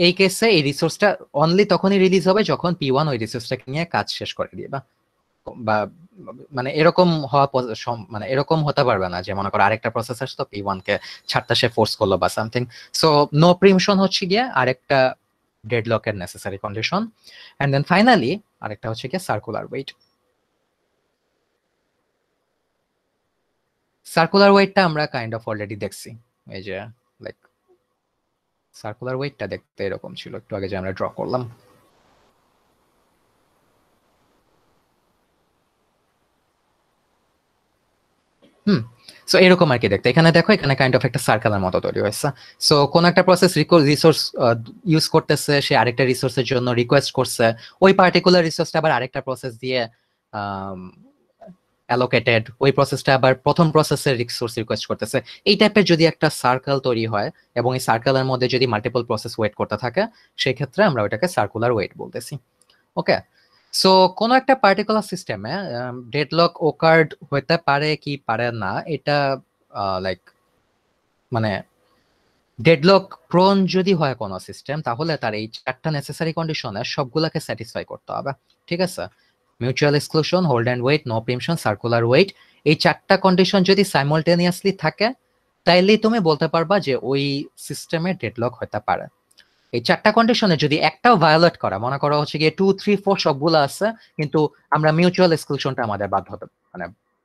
এই কেসে এই রিসোর্সটা অনলি তখনই রিলিজ হবে যখন P1 ওই রিসোর্সটাকে নিয়ে কাজ শেষ করে দিবে। বা মানে এরকম হওয়া মানে এরকম হতে পারবে না যে মনে করো আরেকটা প্রসেস আসতো P1 কে ছাড়তে সে ফোর্স করলো বা সামথিং। সো নো প্রিএমশন হচ্ছে গিয়ে আরেকটা ডেডলকের necessary condition. And then finally আরেকটা হচ্ছে কি সার্কুলার ওয়েট। সার্কুলার ওয়েটটা আমরা কাইন্ড অফ অলরেডি দেখছি, এই যে লাইক সার্কুলার ওয়েটটা দেখতে এরকম ছিল একটু আগে যে আমরা ড্র করলাম। সো এরকম আর কি দেখতে, এখানে দেখো এখানে কাইন্ড অফ একটা সার্কেলের মতো তৈরি হয়েছে। সো কোন একটা প্রসেস রিসোর্স ইউজ করতেছে, সে আরেকটা রিসোর্সের জন্য রিকোয়েস্ট করছে, ওই পার্টিকুলার রিসোর্সটা আবার আরেকটা প্রসেস দিয়ে অ্যালোকেটেড, ওই প্রসেসটা আবার প্রথম প্রসেসের রিসোর্স রিকোয়েস্ট করতেছে। এই টাইপের যদি একটা সার্কেল তৈরি হয় এবং এই সার্কেলের মধ্যে যদি মাল্টিপল প্রসেস ওয়েট করতে থাকে, সেই ক্ষেত্রে আমরা ওইটাকে সার্কুলার ওয়েট বলতেছি। ওকে, সো কোন একটা পার্টিকুলার সিস্টেমে ডেডলক ওকার্ড হতে পারে কি পারে না, এটা লাইক মানে ডেডলক প্রোন যদি হয় কোনো সিস্টেম, তাহলে তার এই চারটা নেসেসারি কন্ডিশনে সবগুলাকে স্যাটিসফাই করতে হবে। ঠিক আছে, mutual exclusion, hold and wait, no preemption, circular wait, এই চারটা কন্ডিশন যদি সাইমultaneously থাকে, তাইলেই তুমি বলতে পারবা যে ওই সিস্টেমে ডেডলক হতে পারে। এই চারটা কন্ডিশনে যদি একটাও ভায়োলেট করা, মনে করা হচ্ছে গিয়ে 2, 3, 4 সবগুলো আছে, কিন্তু আমরা মিউচুয়াল এক্সক্লুশনটা আমাদের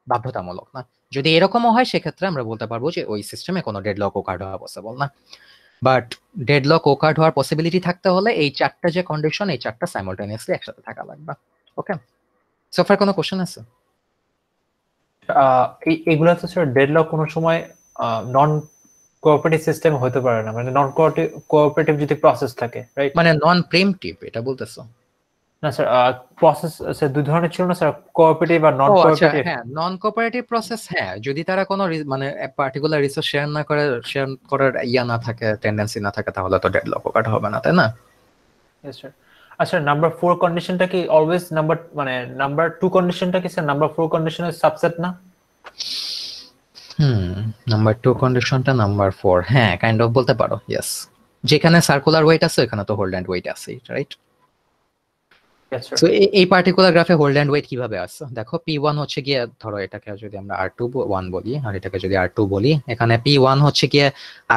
বাধ্যতামূলক না, যদি এরকমও হয় সেক্ষেত্রে আমরা বলতে পারবো যে ওই সিস্টেমে কোনো ডেডলক ওকার্ড হওয়া পসিবল না। বাট ডেডলক ওকার্ড হওয়ার পসিবিলিটি থাকতে হলে এই চারটা যে কন্ডিশন, এই চারটা সাইমultaneously একসাথে থাকা লাগবে। ওকে, সোফার কোনো কোশ্চেন আছে? এইগুলা তো স্যার ডেডলক কোনো সময় নন কোঅপারেটিভ সিস্টেম হতে পারে না, মানে নন কোঅপারেটিভ যদি প্রসেস থাকে, রাইট? মানে নন প্রিএমপ্টিভ এটা বলতেছো? না স্যার, প্রসেস স্যার দুই ধরনের ছিল না স্যার, কোঅপারেটিভ আর নন ও আচ্ছা, কোঅপারেটিভ। হ্যাঁ নন কোঅপারেটিভ প্রসেস, হ্যাঁ যদি তারা কোনো মানে পার্টিকুলার রিসোর্স শেয়ার না করে, শেয়ার করার ইয়া না থাকে, টেন্ডেন্সি না থাকে, তাহলে তো ডেডলক ওকার্ড হবে না, তাই না? Yes sir. আচ্ছা, নাম্বার 4 কন্ডিশনটা কি অলওয়েজ নাম্বার 2 কন্ডিশনটা কি স্যার নাম্বার 4 কন্ডিশনের সাবসেট না? নাম্বার 2 কন্ডিশনটা নাম্বার 4, হ্যাঁ কাইন্ড অফ বলতে পারো, ইয়েস। যেখানে সার্কুলার ওয়েট আছে ওখানে তো হোল্ড অ্যান্ড ওয়েট আছে, রাইট? Yes sir. সো এই পার্টিকুলার গ্রাফে হোল্ড অ্যান্ড ওয়েট কিভাবে আসছে দেখো, P1 হচ্ছে গিয়ে, ধরো এটাকে যদি আমরা R1 বলি আর এটাকে যদি R2 বলি, এখানে P1 হচ্ছে গিয়ে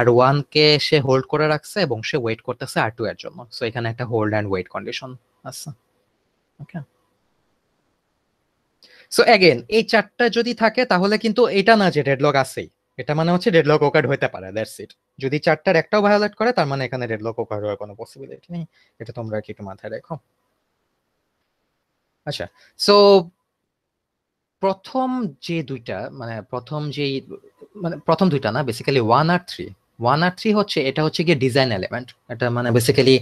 R1 কে সে হোল্ড করে রাখছে এবং সে ওয়েট করতেছে R2 এর জন্য। সো এখানে একটা হোল্ড অ্যান্ড ওয়েট কন্ডিশন আছে। ওকে, সো এগেইন এই চারটা যদি থাকে তাহলে কিন্তু এটা না যে ডেডলক আছেই, এটা মানে হচ্ছে ডেডলক ওকার্ড হতে পারে, দ্যাটস ইট। যদি চারটার একটাও ভায়োলেট করে তার মানে এখানে ডেডলক ওকার্ড হওয়ার কোনো পসিবিলিটি নেই, এটা তোমরা কি একটু মাথায় রেখো। আচ্ছা, সো প্রথম যে দুইটা মানে প্রথম দুইটা না, বেসিক্যালি 1 আর 3 হচ্ছে, এটা হচ্ছে গিয়ে ডিজাইন এলিমেন্ট। এটা মানে বেসিক্যালি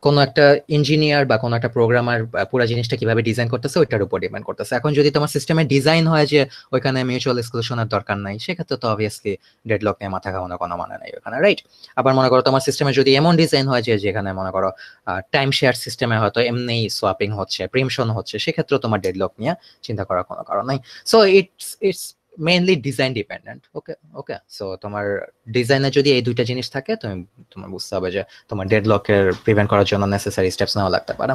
কোনো একটা ইঞ্জিনিয়ার বা কোনো একটা প্রোগ্রামার পুরো জিনিসটা কিভাবে ডিজাইন করতেছে ওইটার উপর ডিপেন্ড করতেছে। এখন যদি তোমার সিস্টেমে ডিজাইন হয় যে ওইখানে মিউচুয়াল এক্সক্লুশনের দরকার নাই, সেক্ষেত্রে তো অবভিয়াসলি ডেডলক নিয়ে মাথা ঘামানোর কোনো মানে নাই ওখানে, রাইট? আবার মনে করো তোমার সিস্টেমে যদি এমন ডিজাইন হয় যে যেখানে মনে করো টাইম শেয়ার সিস্টেমে হয়তো এমনি সোয়াপিং হচ্ছে, প্রিমশন হচ্ছে, সেক্ষেত্রে তোমার ডেডলক নিয়ে চিন্তা করার কোনো কারণ নাই। So it's mainly design dependent. Okay, so তোমার ডিজাইনে যদি এই দুইটা জিনিস থাকে, তোমার বুঝতে হবে যে তোমার ডেডলকের প্রিভেন্ট করার জন্য নেসেসারি স্টেপস নেওয়া লাগতে পারে।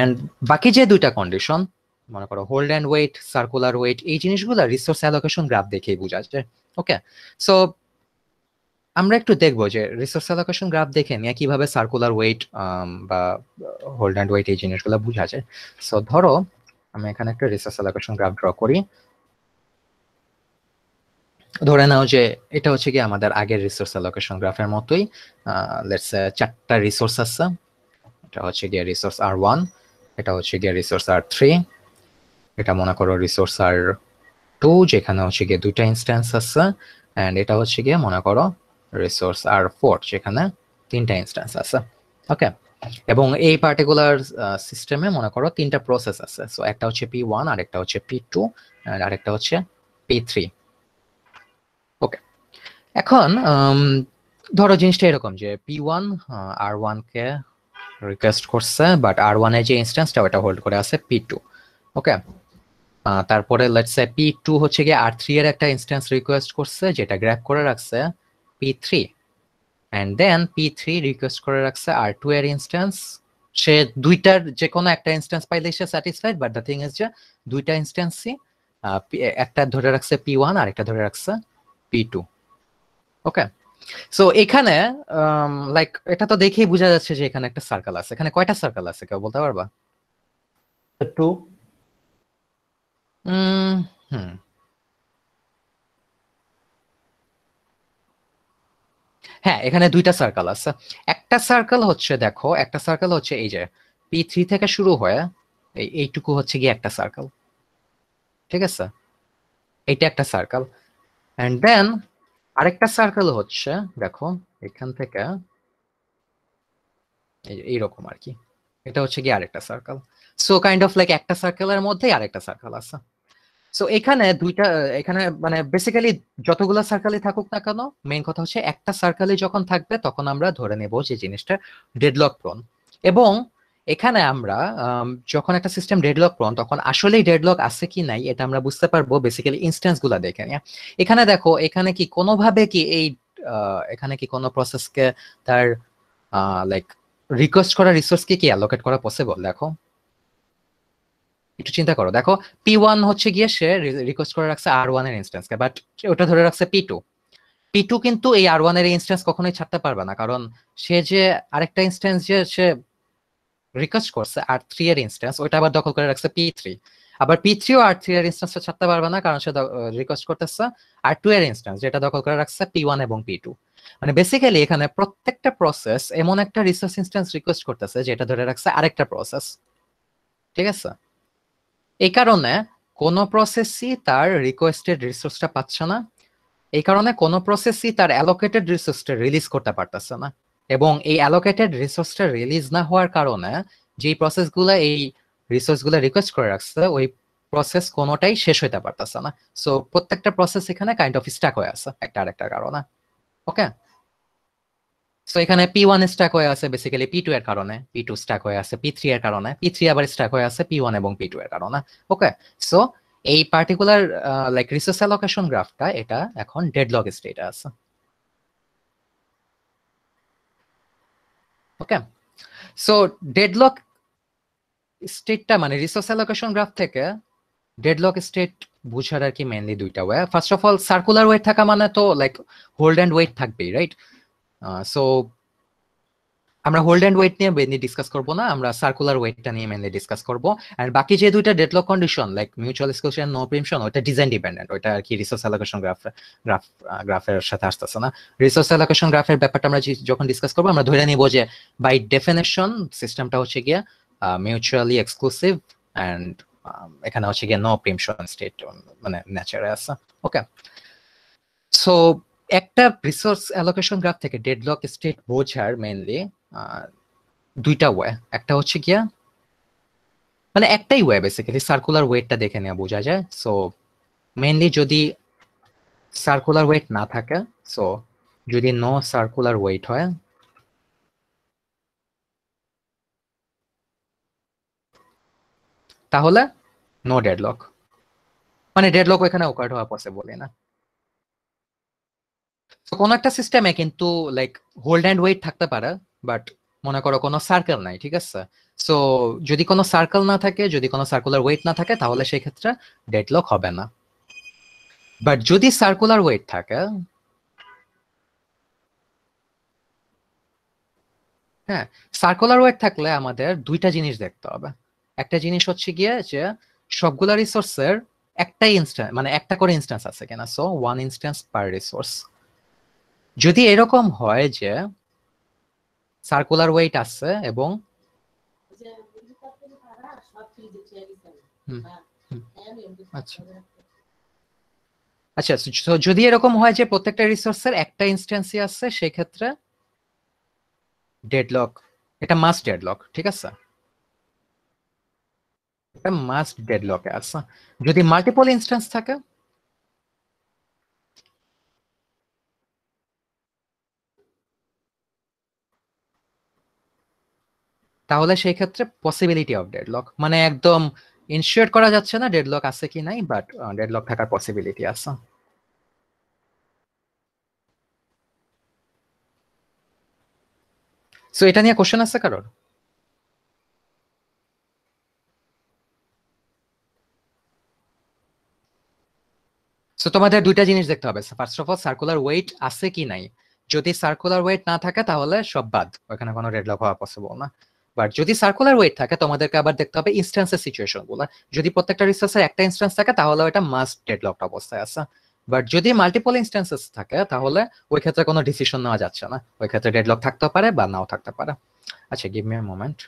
এন্ড বাকি যে দুইটা কন্ডিশন, মনে করো hold and wait, circular wait, এই জিনিসগুলো রিসোর্স অ্যালোকেশন গ্রাফ দেখেই বোঝা যায়। ওকে, সো আমরা একটু দেখবো যে রিসোর্স অ্যালোকেশন গ্রাফ দেখে নিয়ে কিভাবে সার্কুলার ওয়েট বা হোল্ড অ্যান্ড ওয়েট এই জিনিসগুলো বোঝা যায়। সো ধরো আমি এখানে একটা রিসোর্স অ্যালোকেশন গ্রাফ ড্র করি। ধরে নাও যে এটা হচ্ছে কি আমাদের আগের রিসোর্স অ্যালোকেশন গ্রাফের মতোই, লেটস সে চারটা রিসোর্স আছে। এটা হচ্ছে গিয়ে রিসোর্স R1, এটা হচ্ছে গিয়ে রিসোর্স R3, এটা মনে করো রিসোর্স R2 যেখানে হচ্ছে গিয়ে দুইটা ইনস্ট্যান্স আছে, এন্ড এটা হচ্ছে গিয়ে মনে করো রিসোর্স R4 যেখানে তিনটা ইনস্ট্যান্স আছে। ওকে, এবং এই পার্টিকুলার সিস্টেমে মনে করো তিনটা প্রসেস আছে। সো একটা হচ্ছে P1, আরেকটা হচ্ছে P2, আর একটা হচ্ছে P3। ওকে, এখন ধরো জিনিসটা এরকম যে P1 R1 কে রিকোয়েস্ট করছে, বাট R1 এর যে ইনস্ট্যান্সটা ওটা হোল্ড করে আছে P2। ওকে, তারপরে লেটস সে P2 হচ্ছে গিয়ে R3 এর একটা ইনস্ট্যান্স রিকোয়েস্ট করছে যেটা গ্র্যাব করে রাখছে P3, and then P3 request করে রাখছে R2 এর ইনস্ট্যান্স। সে দুইটার যে কোনো একটা ইনস্ট্যান্স পাইলে সে satisfied, but the thing is যে দুইটা ইনস্ট্যান্সই একটা ধরে রাখছে P1 আর একটা ধরে রাখছে P2। ওকে, সো এখানে লাইক এটা তো দেখেই বোঝা যাচ্ছে যে এখানে একটা সার্কেল আছে। এখানে কয়টা সার্কেল আছে কেউ বলতে পারবা? 2। উম, হুম হ্যাঁ, এখানে দুইটা সার্কেল আছে। একটা সার্কেল হচ্ছে, দেখো একটা সার্কেল হচ্ছে এই যে P3 থেকে শুরু হয়ে এইটুকু হচ্ছে গিয়ে একটা সার্কেল, ঠিক আছে? এইটা একটা সার্কেল। এন্ড দেন আরেকটা সার্কেল হচ্ছে, দেখো এখান থেকে এইরকম আর কি, এটা হচ্ছে গিয়ে আরেকটা circle. So kind of like একটা সার্কেলের মধ্যে আরেকটা সার্কেল আছে। সো এখানে দুইটা, এখানে মানে বেসিক্যালি যতগুলো সার্কেলই থাকুক না কেন, মেইন কথা হচ্ছে একটা সার্কেলই যখন থাকবে তখন আমরা ধরে নেব যে জিনিসটা ডেডলক প্রোন। এবং এখানে আমরা যখন একটা সিস্টেম ডেডলক প্রোন তখন আসলেই ডেডলক আছে কি নাই এটা আমরা বুঝতে পারবো বেসিক্যালি ইনস্ট্যান্স গুলা দেখে নিয়ে। এখানে দেখো, এখানে কি কোনোভাবে কি এই এখানে কি কোনো প্রসেসকে তার লাইক রিকোয়েস্ট করা রিসোর্সকে কি অ্যালোকেট করা পসিবল? দেখো একটু চিন্তা করো, দেখো P1 হচ্ছে গিয়ে সে রিকোয়েস্ট করে রাখছে R1 এর ইনস্ট্যান্সকে, বাট ওটা ধরে রাখছে P2। P2 কিন্তু এই R1 এর ইনস্ট্যান্স কখনোই ছাড়তে পারবে না, কারণ সে যে আরেকটা ইনস্ট্যান্স যে সে রিকোয়েস্ট করছে R3 এর ইনস্ট্যান্স, ওটা আবার দখল করে রাখছে P3। আবার P3 ও R3 এর ইনস্ট্যান্সটা ছাড়তে পারবে না, কারণ সে রিকোয়েস্ট করতেছে R2 এর ইনস্ট্যান্স, যেটা দখল করে রাখছে P1 এবং P2। মানে বেসিক্যালি এখানে প্রত্যেকটা প্রসেস এমন একটা রিসোর্স ইনস্ট্যান্স রিকোয়েস্ট করতেছে যেটা ধরে রাখছে আরেকটা প্রসেস, ঠিক আছে? এই কারণে কোনো প্রসেসই তার রিকোয়েস্টেড রিসোর্সটা পাচ্ছে না। এই কারণে কোনো প্রসেসই তার অ্যালোকেটেড রিসোর্সটা রিলিজ করতে পারতেছে না। এবং এই অ্যালোকেটেড রিসোর্সটা রিলিজ না হওয়ার কারণে যেই প্রসেসগুলো এই রিসোর্সগুলো রিকোয়েস্ট করে রাখছে ওই প্রসেস কোনোটাই শেষ হইতে পারতেছে না। সো প্রত্যেকটা প্রসেস এখানে কাইন্ড অফ স্টাক হয়ে আছে একটা আরেকটার কারণে। ওকে, সো এখানে P1 স্টাক হয়ে আছে বেসিক্যালি P2 এর কারণে, P2 স্টাক হয়ে আছে P3 এর কারণে, P3 আবার স্টাক হয়ে আছে P1 এবং P2 এর কারণে। ওকে, সো এই পার্টিকুলার লাইক রিসোর্স অ্যালোকেশন গ্রাফটা এটা এখন ডেডলক স্টেটে আছে। ওকে, সো ডেডলক স্টেটটা মানে রিসোর্স অ্যালোকেশন গ্রাফ থেকে ডেডলক স্টেট বুঝার আর কি মেইনলি দুইটা way. First of all circular wait থাকা মানে তো লাইক হোল্ড এন্ড ওয়েট থাকবেই, রাইট? সো আমরা হোল্ড এন্ড ওয়েট নিয়ে মেইনলি ডিসকাস করব না, আমরা সার্কুলার ওয়েটটা নিয়ে মেইনলি ডিসকাস করব। আর বাকি যে দুইটা deadlock condition like mutual exclusion, no preemption, ওটা ডিজাইন ডিপেন্ডেন্ট, ওটা আর কি রিসোর্স অ্যালোকেশন গ্রাফের সাথে আসতেছে না। রিসোর্স অ্যালোকেশন গ্রাফের ব্যাপারটা আমরা যখন ডিসকাস করব আমরা ধরে নিব যে বাই ডেফিনেশন সিস্টেমটা হচ্ছে গিয়ে মিউচুয়ালি এক্সক্লুসিভ এন্ড এখানে হচ্ছে গিয়ে নো প্রিমশন স্টেট মানে নেচারে আছে। ওকে, সো একটা রিসোর্স অ্যালোকেশন গ্রাফ থেকে ডেডলক স্টেট বোঝার মেইনলি দুইটা ওয়ে। একটা হচ্ছে গিয়া মানে একটাই ওয়ে বেসিক্যালি সার্কুলার ওয়েটটা দেখে নেওয়া বোঝা যায়। সো মেইনলি যদি সার্কুলার ওয়েট না থাকে, সো যদি নো সার্কুলার ওয়েট হয় তাহলে নো ডেডলক, মানে ডেডলক ওখানে ওকার হওয়া পসিবলই না। তো কোনো একটা সিস্টেমে কিন্তু লাইক হোল্ড অ্যান্ড ওয়েট থাকতে পারে, বাট মনে করো কোনো সার্কেল নাই, ঠিক আছে? সো যদি কোনো সার্কেল না থাকে, যদি কোনো সার্কুলার ওয়েট না থাকে তাহলে সেই ক্ষেত্রে ডেডলক হবে না। বাট যদি সার্কুলার ওয়েট থাকে, হ্যাঁ, সার্কুলার ওয়েট থাকলে আমাদের দুইটা জিনিস দেখতে হবে। একটা জিনিস হচ্ছে গিয়ে যে সবগুলা রিসোর্সের একটাই ইনস্ট্যান্স মানে একটা করে ইনস্ট্যান্স আছে কিনা, সো ওয়ান ইনস্ট্যান্স পার রিসোর্স। যদি এরকম হয় যে সার্কুলার ওয়েট আছে এবং হুম, হুম, আচ্ছা আচ্ছা, so যদি এরকম হয় যে প্রত্যেকটা রিসোর্সের একটা ইনস্ট্যান্সই আছে সেই ক্ষেত্রে ডেডলক, এটা মাস্ট ডেডলক, ঠিক আছে? এটা মাস্ট ডেডলকে আছে। যদি মাল্টিপল ইনস্ট্যান্স থাকে তাহলে সেই ক্ষেত্রে পসিবিলিটি অফ ডেডলক, মানে একদম ইনশিওর করা যাচ্ছে না ডেডলক আছে কি নাই, বাট ডেডলক থাকার পসিবিলিটি আছে। সো এটা নিয়ে কোশ্চেন আছে কারোর? সো তোমাদের দুইটা জিনিস দেখতে হবে, first of all circular wait আছে কি নাই। যদি সার্কুলার ওয়েট না থাকে তাহলে সব বাদ, ওখানে কোনো ডেডলক হওয়া পসিবল না। বাট যদি সার্কুলার ওয়েট থাকে তোমাদেরকে আবার দেখতে হবে ইনস্ট্যান্সের সিচুয়েশন গুলো। যদি প্রত্যেকটা রিসোর্সের একটা ইনস্ট্যান্স থাকে তাহলে ওটা মাস্ট ডেডলকড অবস্থায় আছে। বাট যদি মাল্টিপল ইনস্ট্যান্সেস থাকে তাহলে ওই ক্ষেত্রে কোনো ডিসিশন নেওয়া যাচ্ছে না, ওই ক্ষেত্রে ডেডলক থাকতে পারে বা নাও থাকতে পারে। আচ্ছা, give me a moment.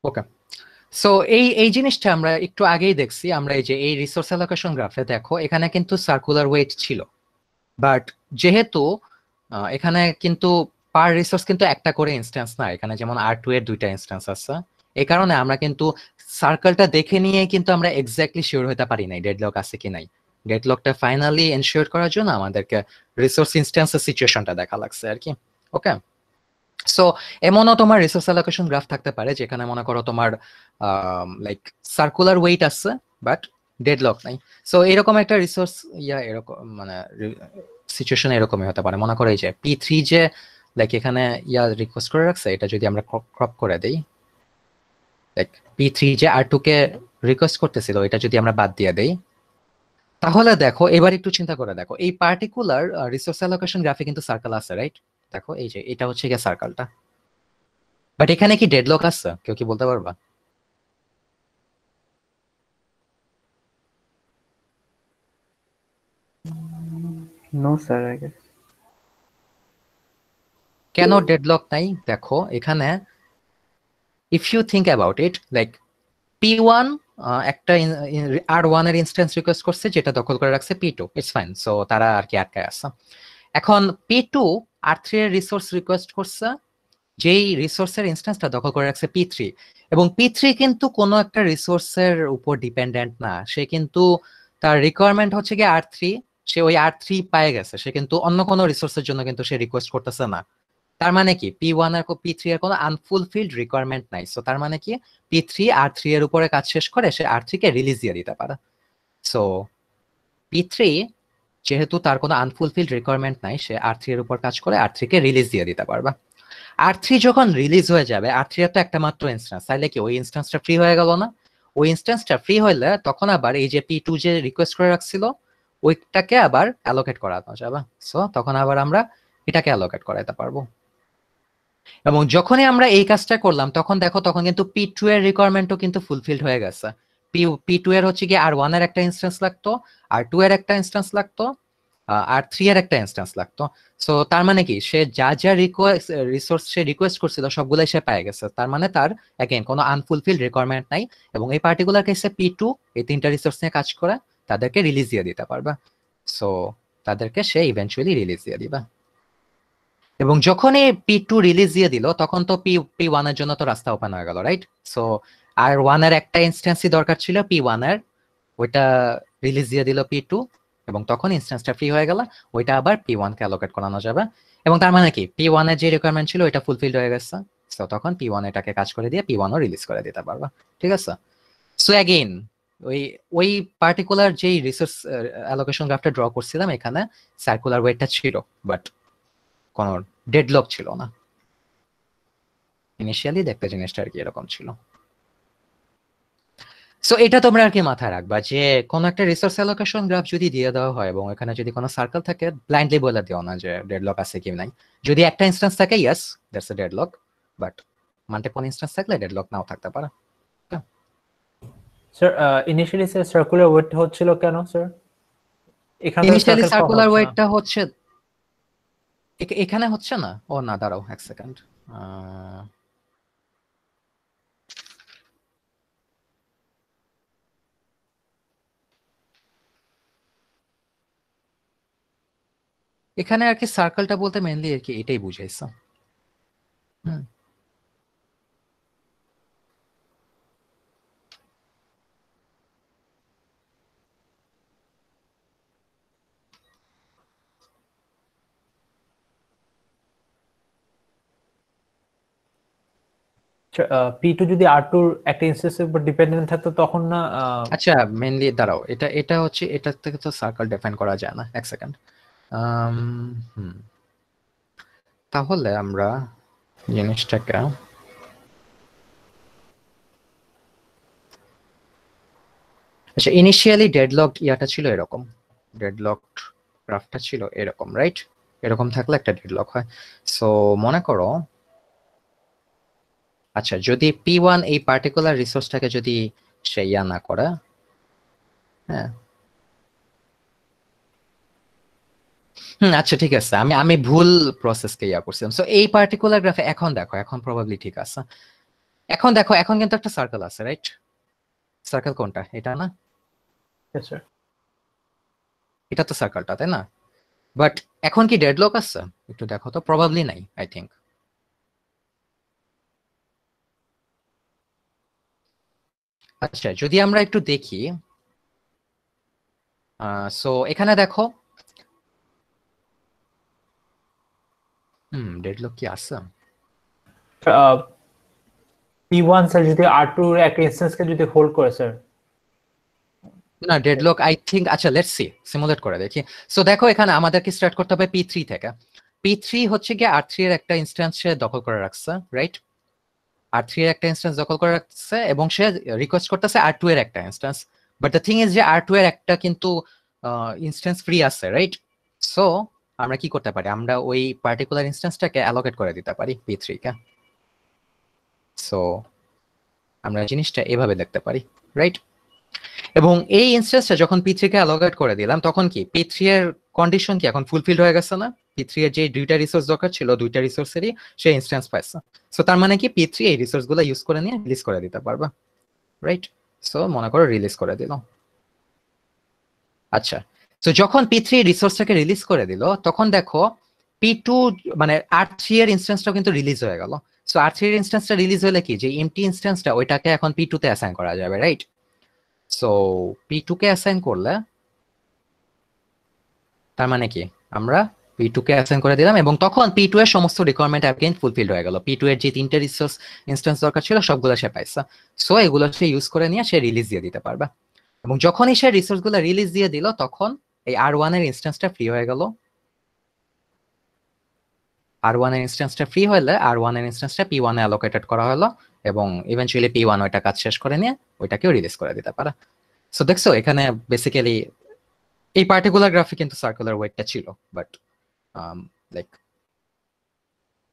Okay, so এই এই জিনিসটা আমরা একটু আগেই দেখছি। আমরা এই যে এই রিসোর্স অ্যালোকেশন গ্রাফে দেখো এখানে কিন্তু সার্কুলার ওয়েট ছিল, বাট যেহেতু এখানে কিন্তু পার রিসোর্স কিন্তু একটা করে ইনস্ট্যান্স না, এখানে যেমন R2 এর দুইটা ইনস্ট্যান্স আছে, এই কারণে আমরা কিন্তু সার্কেলটা দেখে নিয়ে কিন্তু আমরা এক্স্যাক্টলি শিওর হতে পারি নাই ডেডলক আছে কি নাই। ডেডলকটা ফাইনালি এনশিওর করার জন্য আমাদেরকে রিসোর্স ইনস্ট্যান্সের সিচুয়েশনটা দেখা লাগছে আর কি। ওকে, সো এমনও তোমার রিসোর্স অ্যালোকেশন গ্রাফ থাকতে পারে যেখানে মনে করো তোমার লাইক সার্কুলার ওয়েট আছে বাট ডেডলক নাই। সো এরকম একটা রিসোর্স এরকম মানে সিচুয়েশন এরকমই হতে পারে। মনে করো এই যে P3 যে লাইক এখানে রিকোয়েস্ট করে রাখছে, এটা যদি আমরা ক্রপ করে দেই, লাইক P3 যে R2 কে রিকোয়েস্ট করতেছিল এটা যদি আমরা বাদ দিয়ে দেই, তাহলে দেখো এবার একটু চিন্তা করে দেখো এই পার্টিকুলার রিসোর্স অ্যালোকেশন গ্রাফে কিন্তু সার্কেল আছে, রাইট? দেখো এই যে এটা হচ্ছে গিয়ে সার্কেলটা, বাট এখানে কি ডেডলক আছে কেউ কি বলতে পারবা? No sir, I guess. কেন ডেডলক নাই? দেখো এখানে if you think about it, like P1 একটা R1 এর ইনস্ট্যান্স রিকোয়েস্ট করছে যেটা দখল করে রাখছে P2, ইটস ফাইন, সো তারা আর কি আটকায় আছে। এখন P2 R3 এর রিসোর্স রিকোয়েস্ট করছে যেই রিসোর্সের ইনস্ট্যান্সটা দখল করে রাখছে P3, এবং P3 কিন্তু কোনো একটা রিসোর্সের উপর ডিপেন্ডেন্ট না, সে কিন্তু তার রিকোয়ারমেন্ট হচ্ছে কি R3, সে ওই R3 পেয়ে গেছে, সে কিন্তু অন্য কোনো রিসোর্সের জন্য কিন্তু সে রিকোয়েস্ট করতেছে না। তার মানে কি P1 আর P3 এর কোনো আনফুলফিলড রিকোয়ারমেন্ট নাই, সো তার মানে কি P3 R3 এর উপরে কাজ শেষ করে সে R3 কে রিলিজ দিয়ে দিতে পারে। সো P3 যেহেতু তার কোনো আনফুলফিলড রিকোয়ারমেন্ট নাই, সে R3 এর উপর কাজ করে R3 কে রিলিজ দিয়ে দিতে পারবে। R3 যখন রিলিজ হয়ে যাবে, R3 এর তো একটা মাত্র ইনস্ট্যান্স, তাইলে কি ওই ইনস্ট্যান্সটা ফ্রি হয়ে গেল না? ওই ইনস্ট্যান্সটা ফ্রি হইলে তখন আবার এই যে P2 যে রিকোয়েস্ট করে রাখছিল ওইটাকে আবার অ্যালোকেট করানো যাবে, সো তখন আবার আমরা এটাকে অ্যালোকেট করাইতে পারবো। এবং যখনই আমরা এই কাজটা করলাম তখন দেখো তখন কিন্তু P2 এর রিকোয়ারমেন্টও কিন্তু ফুলফিলড হয়ে গেছে। P2 এর হচ্ছে কি R1 এর একটা ইনস্ট্যান্স লাগতো, R2 এর একটা ইনস্ট্যান্স লাগতো, R3 এর একটা ইনস্ট্যান্স লাগতো। সো তার মানে কি সে যা যা রিসোর্স সে রিকোয়েস্ট করছিল সবগুলাই সে পেয়ে গেছে, তার মানে তার অ্যাগেন কোনো আনফুলফিলড রিকোয়ারমেন্ট নাই। এবং এই পার্টিকুলার কেসে P2 এই তিনটা রিসোর্স নিয়ে কাজ করে তাদেরকে রিলিজ দিয়ে দিতে পারবে, সো তাদেরকে সে ইভেন্চুয়ালি রিলিজ দিয়ে দিবে। এবং যখনই P2 রিলিজ দিয়ে দিল তখন তো P1 এর জন্য তো রাস্তা ওপেন হয়ে গেল, রাইট? সো R1 এর একটা ইনস্ট্যান্সই দরকার ছিল P1 এর, ওইটা রিলিজ দিয়ে দিল P2, এবং তখন ইনস্ট্যান্সটা ফ্রি হয়ে গেল, ওইটা আবার P1 কে অ্যালোকেট করানো যাবে। এবং তার মানে কি P1 এর যে রিকোয়ারমেন্ট ছিল ওইটা ফুলফিলড হয়ে গেছে, সো তখন P1 এটাকে কাজ করে দিয়ে P1 ও রিলিজ করে দিতে পারবে। ঠিক আছে, সো অ্যাগেইন ওই ওই পার্টিকুলার যেই রিসোর্স অ্যালোকেশন গ্রাফটা ড্র করছিলাম এখানে সার্কুলার ওয়েটটা ছিল, বাট কোনো ডেডলক ছিল না। ইনিশিয়ালি দেখতে জিনিসটা আর কি এরকম ছিল। সো এটা তোমরা আর কি মাথায় রাখবা যে কোনো একটা রিসোর্স অ্যালোকেশন গ্রাফ যদি দিয়ে দেওয়া হয় এবং এখানে যদি কোনো সার্কেল থাকে ব্লাইন্ডলি বলে দিও না যে ডেডলক আছে কি নাই। যদি একটা ইনস্ট্যান্স থাকে yes that's a deadlock, but multiple instance থাকলে ডেডলক নাও থাকতে পারে। Sir initially sir circular wait হচ্ছিল কেন স্যার? এখানে তো ইনিশিয়ালি সার্কেল পাওয়া সার্কুলার হচ্ছে না। ওয়েটটা হচ্ছে এখানে হচ্ছে না। ও না, দাঁড়াও এক সেকেন্ড। এখানে আর কি সার্কেলটা বলতে মেইনলি আর কি এটাই বুঝাইছে। হুম, P2 যদি R2 এর একটা ইনস্ট্যান্সের উপর ডিপেন্ডেন্ট থাকতো তখন না আচ্ছা মেইনলি দাঁড়াও, এটা হচ্ছে, এটা থেকে তো সার্কেল ডিফাইন করা যায় না। এক সেকেন্ড। তাহলে আমরা জিনিসটাকে আচ্ছা, ইনিশিয়ালি ডেডলক ইয়াটা ছিল এরকম, ডেডলক গ্রাফটা ছিল এরকম, রাইট? এরকম থাকলে একটা ডেডলক হয়। সো মনে করো, আচ্ছা যদি P1 এই পার্টিকুলার রিসোর্সটাকে যদি সে ইয়া না করে, হ্যাঁ আচ্ছা ঠিক আছে, আমি আমি ভুল প্রসেসকে ইয়া করছিলাম। সো এই পার্টিকুলার গ্রাফে এখন দেখো, এখন প্রবাবলি ঠিক আছে। এখন দেখো, এখন কিন্তু একটা সার্কেল আছে, রাইট? সার্কেল কোনটা? এটা না? Yes, sir. এটা তো সার্কেলটা, তাই না? বাট এখন কি ডেডলক আছে? একটু দেখো তো, প্রবাবলি নাই, আই থিঙ্ক। আচ্ছা যদি আমরা একটু দেখি, সো এখানে দেখো, ডেডলক কি আছে? P1 স্যার যদি R2 এর একটা ইনস্ট্যান্সকে যদি হোল্ড করে স্যার, না ডেডলক আই থিঙ্ক, আচ্ছা লেটস সি, সিমুলেট করে দেখি। সো দেখো এখানে আমাদেরকে স্টার্ট করতে হবে P3 থেকে। P3 হচ্ছে গিয়ে R3 এর একটা ইনস্ট্যান্স সে দখল করে রাখছে, রাইট? R3 এর একটা ইনস্ট্যান্স দখল করে রাখছে এবং সে রিকোয়েস্ট করতেছে R2 এর একটা instance. But the thing is যে R2 এর একটা কিন্তু ইনস্ট্যান্স ফ্রি আছে, রাইট? সো আমরা কি করতে পারি, আমরা ওই পার্টিকুলার ইনস্ট্যান্সটাকে অ্যালোকেট করে দিতে পারি P3 কে। সো আমরা জিনিসটা এভাবে দেখতে পারি, রাইট? এবং এই ইনস্ট্যান্সটা যখন P3 কে অ্যালোকেট করে দিলাম, তখন কি P3 এর কন্ডিশন কি এখন ফুলফিল হয়ে গেছে না? P3 এর যে দুইটা রিসোর্স দরকার ছিল, দুইটা রিসোর্সেরই সে ইনস্ট্যান্স পাইছে। সো তার মানে কি P3 এই রিসোর্স গুলো ইউজ করে নিয়ে রিলিজ করে দিতে পারবে, রাইট? সো মনে করো রিলিজ করে দিল। আচ্ছা, তো যখন P3 রিসোর্সটাকে রিলিজ করে দিল, তখন দেখো P2 মানে R3 এর ইনস্ট্যান্সটা কিন্তু রিলিজ হয়ে গেল। সো R3 এর ইনস্ট্যান্সটা রিলিজ হলে কি, যে এমটি ইনস্ট্যান্সটা ওইটাকে এখন P2 তে অ্যাসাইন করা যাবে, রাইট? সো P2 কে অ্যাসাইন করলে তার মানে কি, আমরা P2 কে অ্যাসাইন করে দিলাম এবং তখন P2 এর সমস্ত রিকোয়ারমেন্ট অ্যাগেইন ফুলফিল হয়ে গেল। P2 এর যে তিনটে রিসোর্স ইনস্ট্যান্স দরকার ছিল সবগুলো সে পাইছে। সো এগুলো সে ইউজ করে নিয়ে সে রিলিজ দিয়ে দিতে পারবে। এবং যখনই সে রিসোর্স গুলো রিলিজ দিয়ে দিল, তখন এই R1 এর ইনস্ট্যান্সটা ফ্রি হয়ে গেল। R1 এর ইনস্ট্যান্সটা ফ্রি হলে R1 এর ইনস্ট্যান্সটা P1 এ অ্যালোকেটেড করা হলো এবং ইভেন্চুয়ালি P1 ওইটা কাজ শেষ করে নিয়ে ওইটাকেও রিলিজ করে দিতে পারে। সো দেখছো এখানে বেসিক্যালি এই পার্টিকুলার গ্রাফে কিন্তু সার্কুলার ওয়েটটা ছিল, বাট লাইক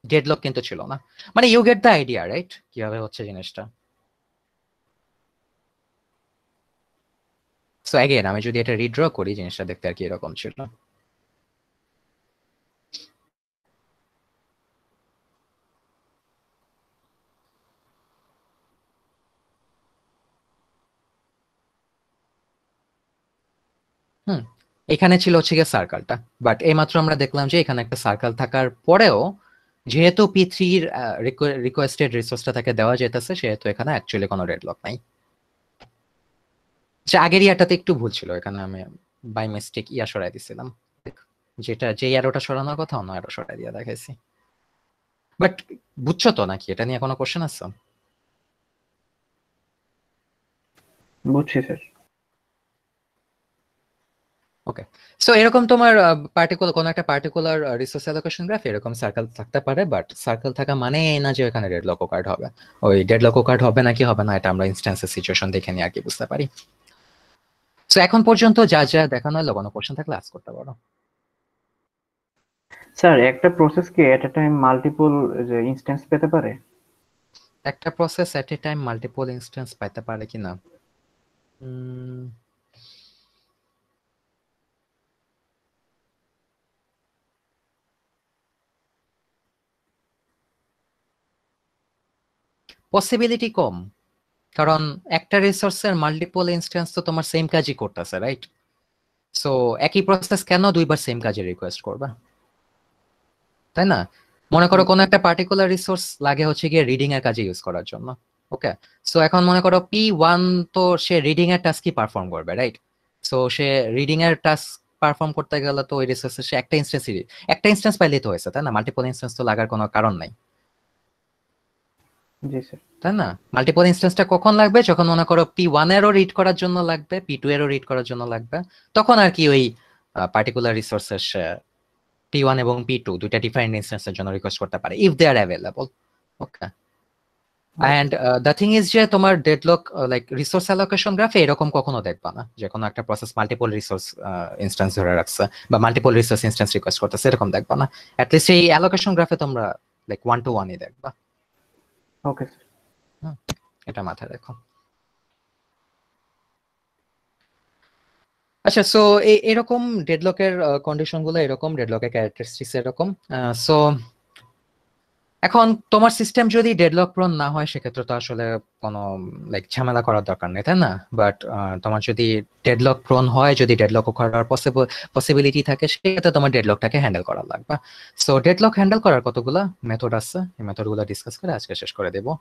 ডেডলক কিন্তু ছিল না। মানে you get the idea, right? কিভাবে হচ্ছে জিনিসটা। সো অ্যাগেন আমি যদি এটা রিড্র করি, জিনিসটা দেখতে আর কি এরকম ছিল। এখানে ছিল হচ্ছে গিয়ে সার্কেলটা, বাট এইমাত্র আমরা দেখলাম যে এখানে একটা সার্কেল থাকার পরেও যেহেতু P3 রিকোয়েস্টেড রিসোর্সটা তাকে দেওয়া যেতেছে, সেহেতু এখানে অ্যাকচুয়ালি কোনো ডেডলক নাই। যে আগের ইয়াটাতে একটু ভুল ছিল, এখানে আমি বাই মিস্টেক ইয়া সরাই দিছিলাম, যেটা যে অ্যারোটা সরানোর কথা অন্য অ্যারো সরাই দিয়ে দেখাইছি। বাট বুঝছো তো নাকি, এটা নিয়ে কোনো কোশ্চেন আছে? বুঝছি স্যার। ওকে, সো এরকম তোমার পার্টিকুলার কোন একটা পার্টিকুলার রিসোর্স অ্যালোকেশন গ্রাফ এরকম সার্কেল থাকতে পারে, বাট সার্কেল থাকা মানে এই না যে এখানে ডেডলক কার্ড হবে। ওই ডেডলক কার্ড হবে নাকি হবে না, এটা আমরা ইনস্ট্যান্সের সিচুয়েশন দেখে নিয়ে আর কি বুঝতে পারি। সো এখন পর্যন্ত যা যা দেখানো হলো, কোনো কোশ্চেন থাকলে আস্ক করতে পারো। স্যার একটা প্রসেস কি এট এ টাইম মাল্টিপল যে ইনস্ট্যান্স পেতে পারে? একটা প্রসেস এট এ টাইম মাল্টিপল ইনস্ট্যান্স পাইতে পারে কিনা, পসিবিলিটি কম, কারণ একটা রিসোর্সের মাল্টিপল ইনস্ট্যান্স তো তোমার সেম কাজই করতেছে, রাইট? সো একই প্রসেস কেন দুইবার সেম কাজে রিকোয়েস্ট করবে, তাই না? মনে করো কোনো একটা পার্টিকুলার রিসোর্স লাগে হচ্ছে গিয়ে রিডিং এর কাজে ইউজ করার জন্য, ওকে? সো এখন মনে করো P1 তো সে রিডিং এর টাস্কই পারফর্ম করবে, রাইট? সো সে রিডিং এর টাস্ক পারফর্ম করতে গেলে তো ওই রিসোর্সে সে একটা ইনস্ট্যান্স পাইলেই তো হয়েছে, তাই না? মাল্টিপল ইনস্ট্যান্স তো লাগার কোনো কারণ নাই। জি স্যার। তাই না? মাল্টিপল ইনস্ট্যান্সটা কখন লাগবে? যখন মনে করো P1 এরও রিড করার জন্য লাগবে, P2 এরও রিড করার জন্য লাগবে, তখন আর কি ওই পার্টিকুলার রিসোর্সের P1 এবং P2 দুইটা ডিফারেন্ট ইনস্ট্যান্সের জন্য রিকোয়েস্ট করতে পারে if they are available. Okay, and the thing is যে তোমার ডেডলক লাইক রিসোর্স অ্যালোকেশন গ্রাফে এরকম কখনো দেখবা না যে কোনো একটা প্রসেস মাল্টিপল রিসোর্স ইনস্ট্যান্স ধরে রাখছে বা মাল্টিপল রিসোর্স ইনস্ট্যান্স রিকোয়েস্ট করতেছে, এরকম দেখবা না। অ্যাটলিস্ট এই অ্যালোকেশন গ্রাফে তোমরা লাইক 1 to 1ই দেখবা। Okay sir. এটা মাথায় রাখো। আচ্ছা, সো এরকম ডেডলকের কন্ডিশন গুলো এরকম, ডেডলকের ক্যারেক্টারিস্টিক্স এরকম। সো এখন তোমার সিস্টেম যদি ডেডলক প্রোন না হয় সেক্ষেত্রে তো আসলে কোনো লাইক ঝামেলা করার দরকার নেই, তাই না? বাট তোমার যদি ডেডলক প্রোন হয়, যদি ডেডলক করার পসিবিলিটি থাকে, সেক্ষেত্রে তোমার ডেডলকটাকে হ্যান্ডেল করা লাগবে। সো ডেডলক হ্যান্ডেল করার কতগুলো মেথড আছে, এই মেথডগুলো ডিসকাস করে আজকে শেষ করে দেবো।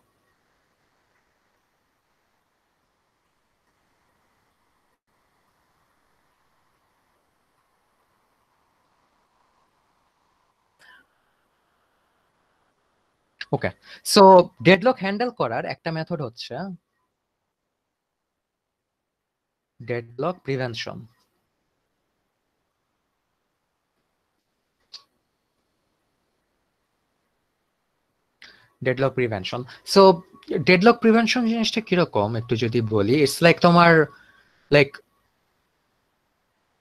ওকে, সো ডেডলক হ্যান্ডেল করার একটা মেথড হচ্ছে deadlock prevention. Deadlock prevention. So deadlock prevention জিনিসটা কিরকম একটু যদি বলি, ইটস লাইক তোমার লাইক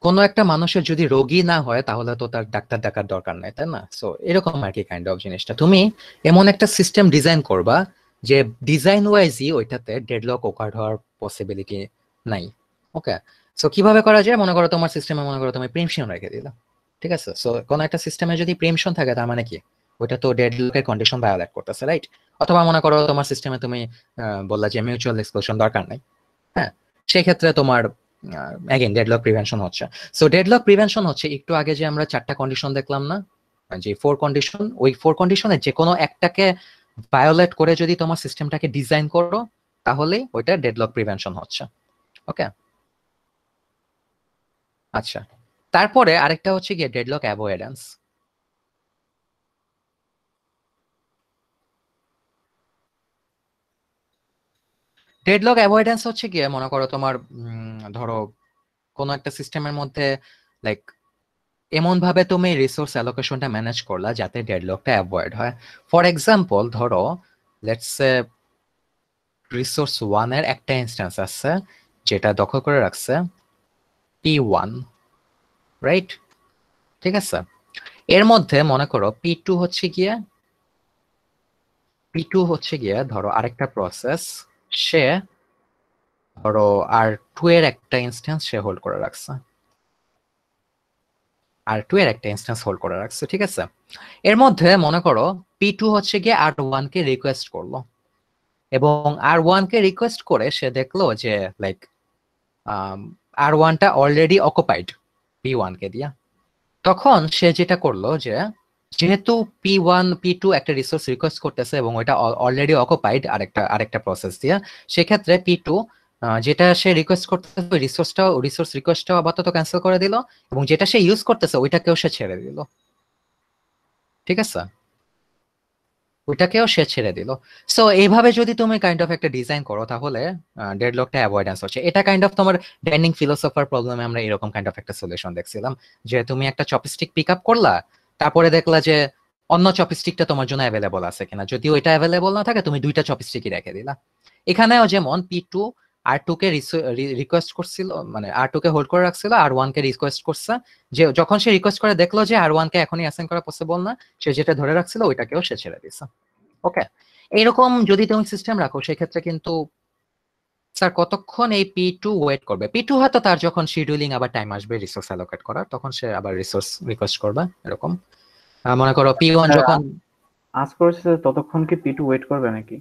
কোনো একটা মানুষের যদি রোগী না হয় তাহলে তো তার ডাক্তার দেখার দরকার নাই, তাই না? সো এরকম আর কি কাইন্ড অফ জিনিসটা। তুমি এমন একটা সিস্টেম ডিজাইন করবা যে ডিজাইন ওয়াইজই ওইটাতে ডেডলক ওকার হওয়ার পসিবিলিটি নাই। ওকে, সো কিভাবে করা যায়? মনে করো তোমার সিস্টেমে মনে করো তুমি প্রিমশন রেখে দিলা, ঠিক আছে? সো কোনো একটা সিস্টেমে যদি প্রিমশন থাকে তার মানে কি ওইটা তো ডেডলকের কন্ডিশন ভায়োলেট করতেছে, রাইট? অথবা মনে করো তোমার সিস্টেমে তুমি বললা যে মিউচুয়াল এক্সক্লুশন দরকার নাই, হ্যাঁ, সেই ক্ষেত্রে তোমার অ্যাগেন ডেডলক প্রিভেনশন হচ্ছে। সো ডেডলক প্রিভেনশন হচ্ছে একটু আগে যে আমরা 4টা কন্ডিশন দেখলাম না, যে 4 কন্ডিশন, ওই 4 কন্ডিশনের যে কোনো একটাকে ভায়োলেট করে যদি তোমার সিস্টেমটাকে ডিজাইন করো তাহলে ওইটা ডেডলক প্রিভেনশন হচ্ছে। ওকে, আচ্ছা, তারপরে আরেকটা হচ্ছে গিয়ে ডেডলক অ্যাভয়েডেন্স। ডেডলক অ্যাভয়েডেন্স হচ্ছে গিয়ে মনে করো তোমার ধরো কোনো একটা সিস্টেমের মধ্যে লাইক এমন ভাবে তুমি রিসোর্স অ্যালোকেশনটা ম্যানেজ করলা যাতে ডেডলকটা অ্যাভয়েড হয়। ফর এক্সাম্পল ধরো লেটস সে রিসোর্স 1 এর একটা ইনস্ট্যান্স আছে যেটা দখল করে রাখছে P1, রাইট? ঠিক আছে, এর মধ্যে মনে করো P2 হচ্ছে গিয়ে ধরো আরেকটা প্রসেস, সে ধরো R2 এর একটা ইনস্ট্যান্স সে হোল্ড করে রাখছে, R2 এর একটা ইনস্ট্যান্স হোল্ড করে রাখছে, ঠিক আছে? এর মধ্যে মনে করো P2 হচ্ছে গিয়ে R1 কে রিকোয়েস্ট করলো, এবং R1 কে রিকোয়েস্ট করে সে দেখলো যে লাইক R1 টা অলরেডি অকুপাইড P1 কে দিয়া। তখন সে যেটা করলো যে যেহেতু P2 একটা রিসোর্স রিকোয়েস্ট করতেছে এবং ওইটা অলরেডি অকুপাইড আরেকটা প্রসেস দিয়া, সেক্ষেত্রে P2 যেটা সে রিকোয়েস্ট করতেছে ওই রিসোর্স রিকোয়েস্টটাও আপাতত ক্যান্সেল করে দিল, এবং যেটা সে ইউজ করতেছে ওইটাকেও সে ছেড়ে দিল, ঠিক আছে? ওইটাকেও সে ছেড়ে দিল। সো এইভাবে যদি তুমি কাইন্ড অফ একটা ডিজাইন করো তাহলে ডেডলকটা অ্যাভয়েডেন্স হচ্ছে। এটা কাইন্ড অফ তোমার ডেন্ডিং ফিলোসফার প্রবলেমে আমরা এরকম কাইন্ড অফ একটা সলিউশন দেখছিলাম, যে তুমি একটা চপস্টিক পিক আপ করলা, তারপরে দেখলা যে অন্য চপস্টিকটা তোমার জন্য অ্যাভেলেবল আছে কিনা, যদি ওইটা অ্যাভেলেবল না থাকে তুমি দুইটা চপস্টিকই রেখে দিলা। এখানেও যেমন P2 R2 কে রিকোয়েস্ট করছিল, মানে R2 কে হোল্ড করে রাখছিল, R1 কে রিকোয়েস্ট করছে, যে যখন সে রিকোয়েস্ট করে দেখলো যে R1 কে এখনই অ্যাসাইন করা পসিবল না, সে যেটা ধরে রাখছিল ওইটাকেও সে ছেড়ে দিছে। ওকে, এইরকম যদি তুমি সিস্টেম রাখো সেক্ষেত্রে কিন্তু স্যার কতক্ষণ এই P2 ওয়েট করবে? P2 হয়তো তার যখন শিডিউলিং আবার টাইম আসবে রিসোর্স অ্যালোকেট করার, তখন সে আবার রিসোর্স রিকোয়েস্ট করবে, এরকম। মনে করো P1 যখন আজ করেছে ততক্ষণ কি P2 ওয়েট করবে নাকি?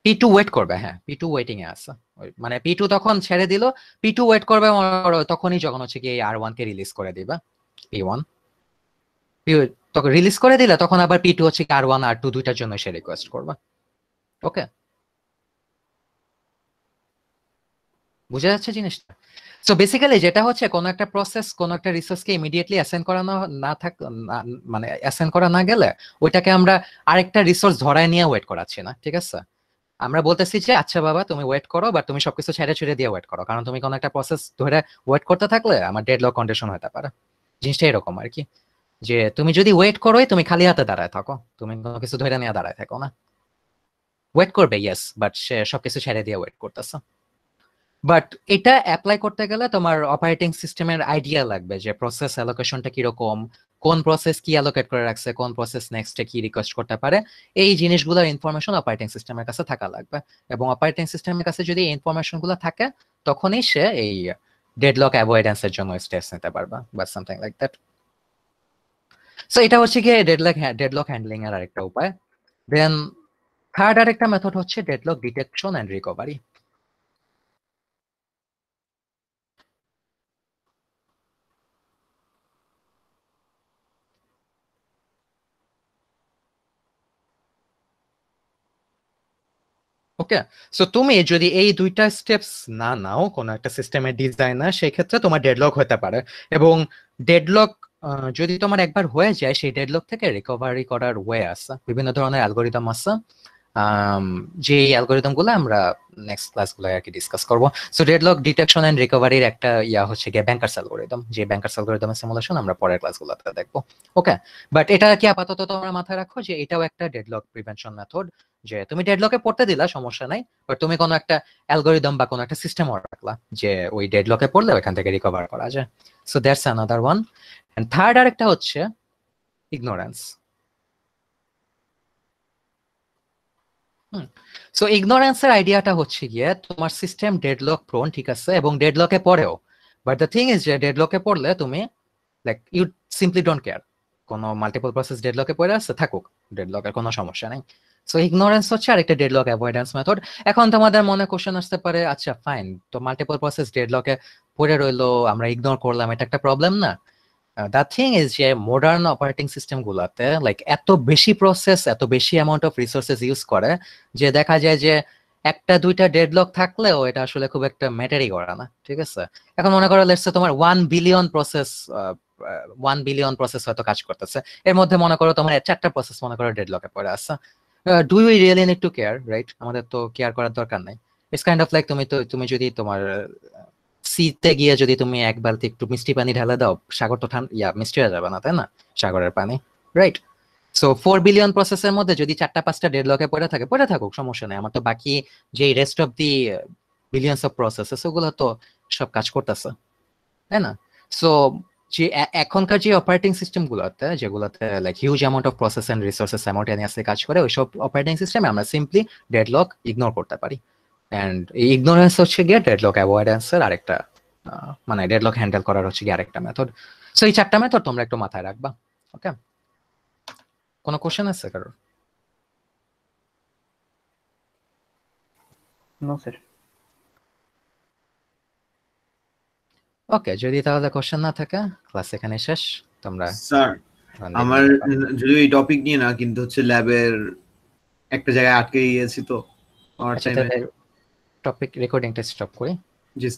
P2 ওয়েট করবে, হ্যাঁ, P2 ওয়েটিং এ আছে। মানে P2 তখন ছেড়ে দিল, P2 ওয়েট করবে তখনই যখন হচ্ছে কি R1 কে রিলিজ করে দিবা P1, তখন রিলিজ করে দিলে তখন আবার P2 হচ্ছে কি R1 R2 দুইটার জন্য সে রিকোয়েস্ট করবে। ওকে, বুঝা যাচ্ছে জিনিসটা? সো বেসিক্যালি যেটা হচ্ছে কোন একটা প্রসেস কোন একটা রিসোর্সকে ইমিডিয়েটলি অ্যাসাইন করা না থাক মানে অ্যাসাইন করা না গেলে ওইটাকে আমরা আরেকটা রিসোর্স ধরায় নিয়ে ওয়েট করাচ্ছি না, ঠিক আছে? আমরা বলতেছি যে আচ্ছা বাবা তুমি ওয়েট করো, বাট তুমি সবকিছু ছেড়ে ছেড়ে দিয়ে ওয়েট করো, কারণ তুমি কোনো একটা প্রসেস ধরে ওয়েট করতে থাকলে আমার ডেডলক কন্ডিশন হতে পারে। জিনিসটা এরকম আর কি, যে তুমি যদি ওয়েট করোই তুমি খালি হাতে দাঁড়ায় থাকো, তুমি কোনো কিছু ধরে নিয়ে দাঁড়ায় থাকো না। ওয়েট করবে ইয়েস, বাট সে সবকিছু ছেড়ে দিয়ে ওয়েট করতেছে। বাট এটা অ্যাপ্লাই করতে গেলে তোমার অপারেটিং সিস্টেমের আইডিয়া লাগবে যে প্রসেস অ্যালোকেশনটা কিরকম, কোন প্রসেস কি অ্যালোকেট করে রাখছে, কোন প্রসেস নেক্সটে কি রিকোয়েস্ট করতে পারে, এই জিনিসগুলোর ইনফরমেশন অপারেটিং সিস্টেমের কাছে থাকা লাগবে। এবং অপারেটিং সিস্টেমের কাছে যদি এই ইনফরমেশনগুলো থাকে তখনই সে এই ডেডলক অ্যাভয়েডেন্সের জন্য স্টেপস নিতে পারবে বা সামথিং লাইক দ্যাট। সো এটা হচ্ছে গিয়ে ডেডলক হ্যান্ডলিং এর আরেকটা উপায়। দেন থার্ড আরেকটা মেথড হচ্ছে deadlock detection and recovery. Okay, so তুমি যদি এই দুইটা স্টেপস না নাও কোনো একটা সিস্টেমের ডিজাইনার, সেই ক্ষেত্রে তোমার ডেডলক হতে পারে। এবং ডেডলক যদি তোমার একবার হয়ে যায়, সেই ডেডলক থেকে রিকভারি করার ওয়ে আছে, বিভিন্ন ধরনের অ্যালগোরিদম আছে, যে অ্যালগোরিদম গুলো আমরা নেক্সট ক্লাসগুলো আর কি ডিসকাস করব। সো ডেডলক ডিটেকশন এন্ড রিকভারির একটা ইয়া হচ্ছে গিয়ে ব্যাংকার্স অ্যালগোরিদম, যে ব্যাংকার্স অ্যালগোরিদমের সিমুলেশন আমরা পরের ক্লাসগুলোতে দেখবো। ওকে, বাট এটা কি আপাতত তোমরা মাথায় রাখো যে এটাও একটা ডেডলক প্রিভেনশন মেথড, যে তুমি ডেডলকে পড়তে দিলা সমস্যা নাই, বাট তুমি কোনো একটা অ্যালগোরিদম বা কোনো একটা সিস্টেম রাখলা যে ওই ডেডলকে পড়লে ওখান থেকে রিকভার করা যায়। So that's another one. And third আরেকটা হচ্ছে ইগনোরেন্স। সো ইগনোরেন্সের আইডিয়াটা হচ্ছে গিয়ে তোমার সিস্টেম ডেডলক প্রোন, ঠিক আছে, এবং ডেডলকে পড়েও, বাট দ্য থিং ইজ যে ডেডলকে পড়লে তুমি like you simply don't care, কোনো মাল্টিপল প্রসেস ডেডলকে পড়ে আছে থাকুক, ডেডলকের কোনো সমস্যা নেই। সো ইগনোরেন্স হচ্ছে আরেকটা ডেডলক অ্যাভয়েডেন্স মেথড। এখন তোমাদের মনে কোশ্চেন আসতে পারে, আচ্ছা ফাইন, তো মাল্টিপল প্রসেস ডেডলকে পড়ে রইলো, আমরা ইগনোর করলাম, এটা একটা প্রবলেম না? দ্য থিং ইজ যে মডার্ন অপারেটিং সিস্টেম গুলাতে লাইক এত বেশি প্রসেস, এত বেশি অ্যামাউন্ট অফ রিসোর্সেস ইউজ করে যে দেখা যায় যে একটা দুইটা ডেডলক থাকলেও এটা আসলে খুব একটা ম্যাটারই করে না, ঠিক আছে? এখন মনে করো লেটস সে তোমার 1 বিলিয়ন প্রসেস হয়তো কাজ করতেছে, এর মধ্যে মনে করো তোমার 4টা প্রসেস মনে করো ডেডলকে পড়ে আছে। Do you really need to care, right? আমাদের তো কেয়ার করার দরকার নাই। ইটস কাইন্ড অফ লাইক তুমি যদি তোমার সিতে গিয়ে যদি তুমি এক বালতি একটু মিষ্টি পানি ঢালে দাও, সাগর তো মিষ্টি হয়ে যাবে না, তাই না? সাগরের পানি, রাইট? সো 4 বিলিয়ন প্রসেসের মধ্যে যদি 4টা 5টা ডেডলকে পড়ে থাকুক সমস্যা নেই, আমার তো বাকি যে rest of the billions of processes ওগুলো তো সব কাজ করতেছে, তাই না? সো যে এখনকার যে অপারেটিং সিস্টেম গুলোতে যেগুলোতে like huge amount of process and resources simultaneously কাজ করে, ওইসব অপারেটিং সিস্টেমে আমরা সিম্পলি ডেডলক ইগনোর করতে পারি। এন্ড এই ইগনোরেন্স হচ্ছে গিয়ে ডেডলক অ্যাভয়েডেন্সের আরেকটা মানে ডেডলক হ্যান্ডেল করার হচ্ছে গিয়ে আরেকটা মেথড। সো এই 4টা মেথড তোমরা একটু মাথায় রাখবা। ওকে, কোনো কোশ্চেন আছে কারোর? No sir. ওকে, যদি তাহলে কোশ্চেন না থাকে ক্লাস এখানে শেষ। তোমরা স্যার আমার যদি এই টপিক নিয়ে না, কিন্তু হচ্ছে ল্যাবের একটা জায়গায় আটকে গিয়েছি তো, টপিক রেকর্ডিংটা স্টপ করি। জি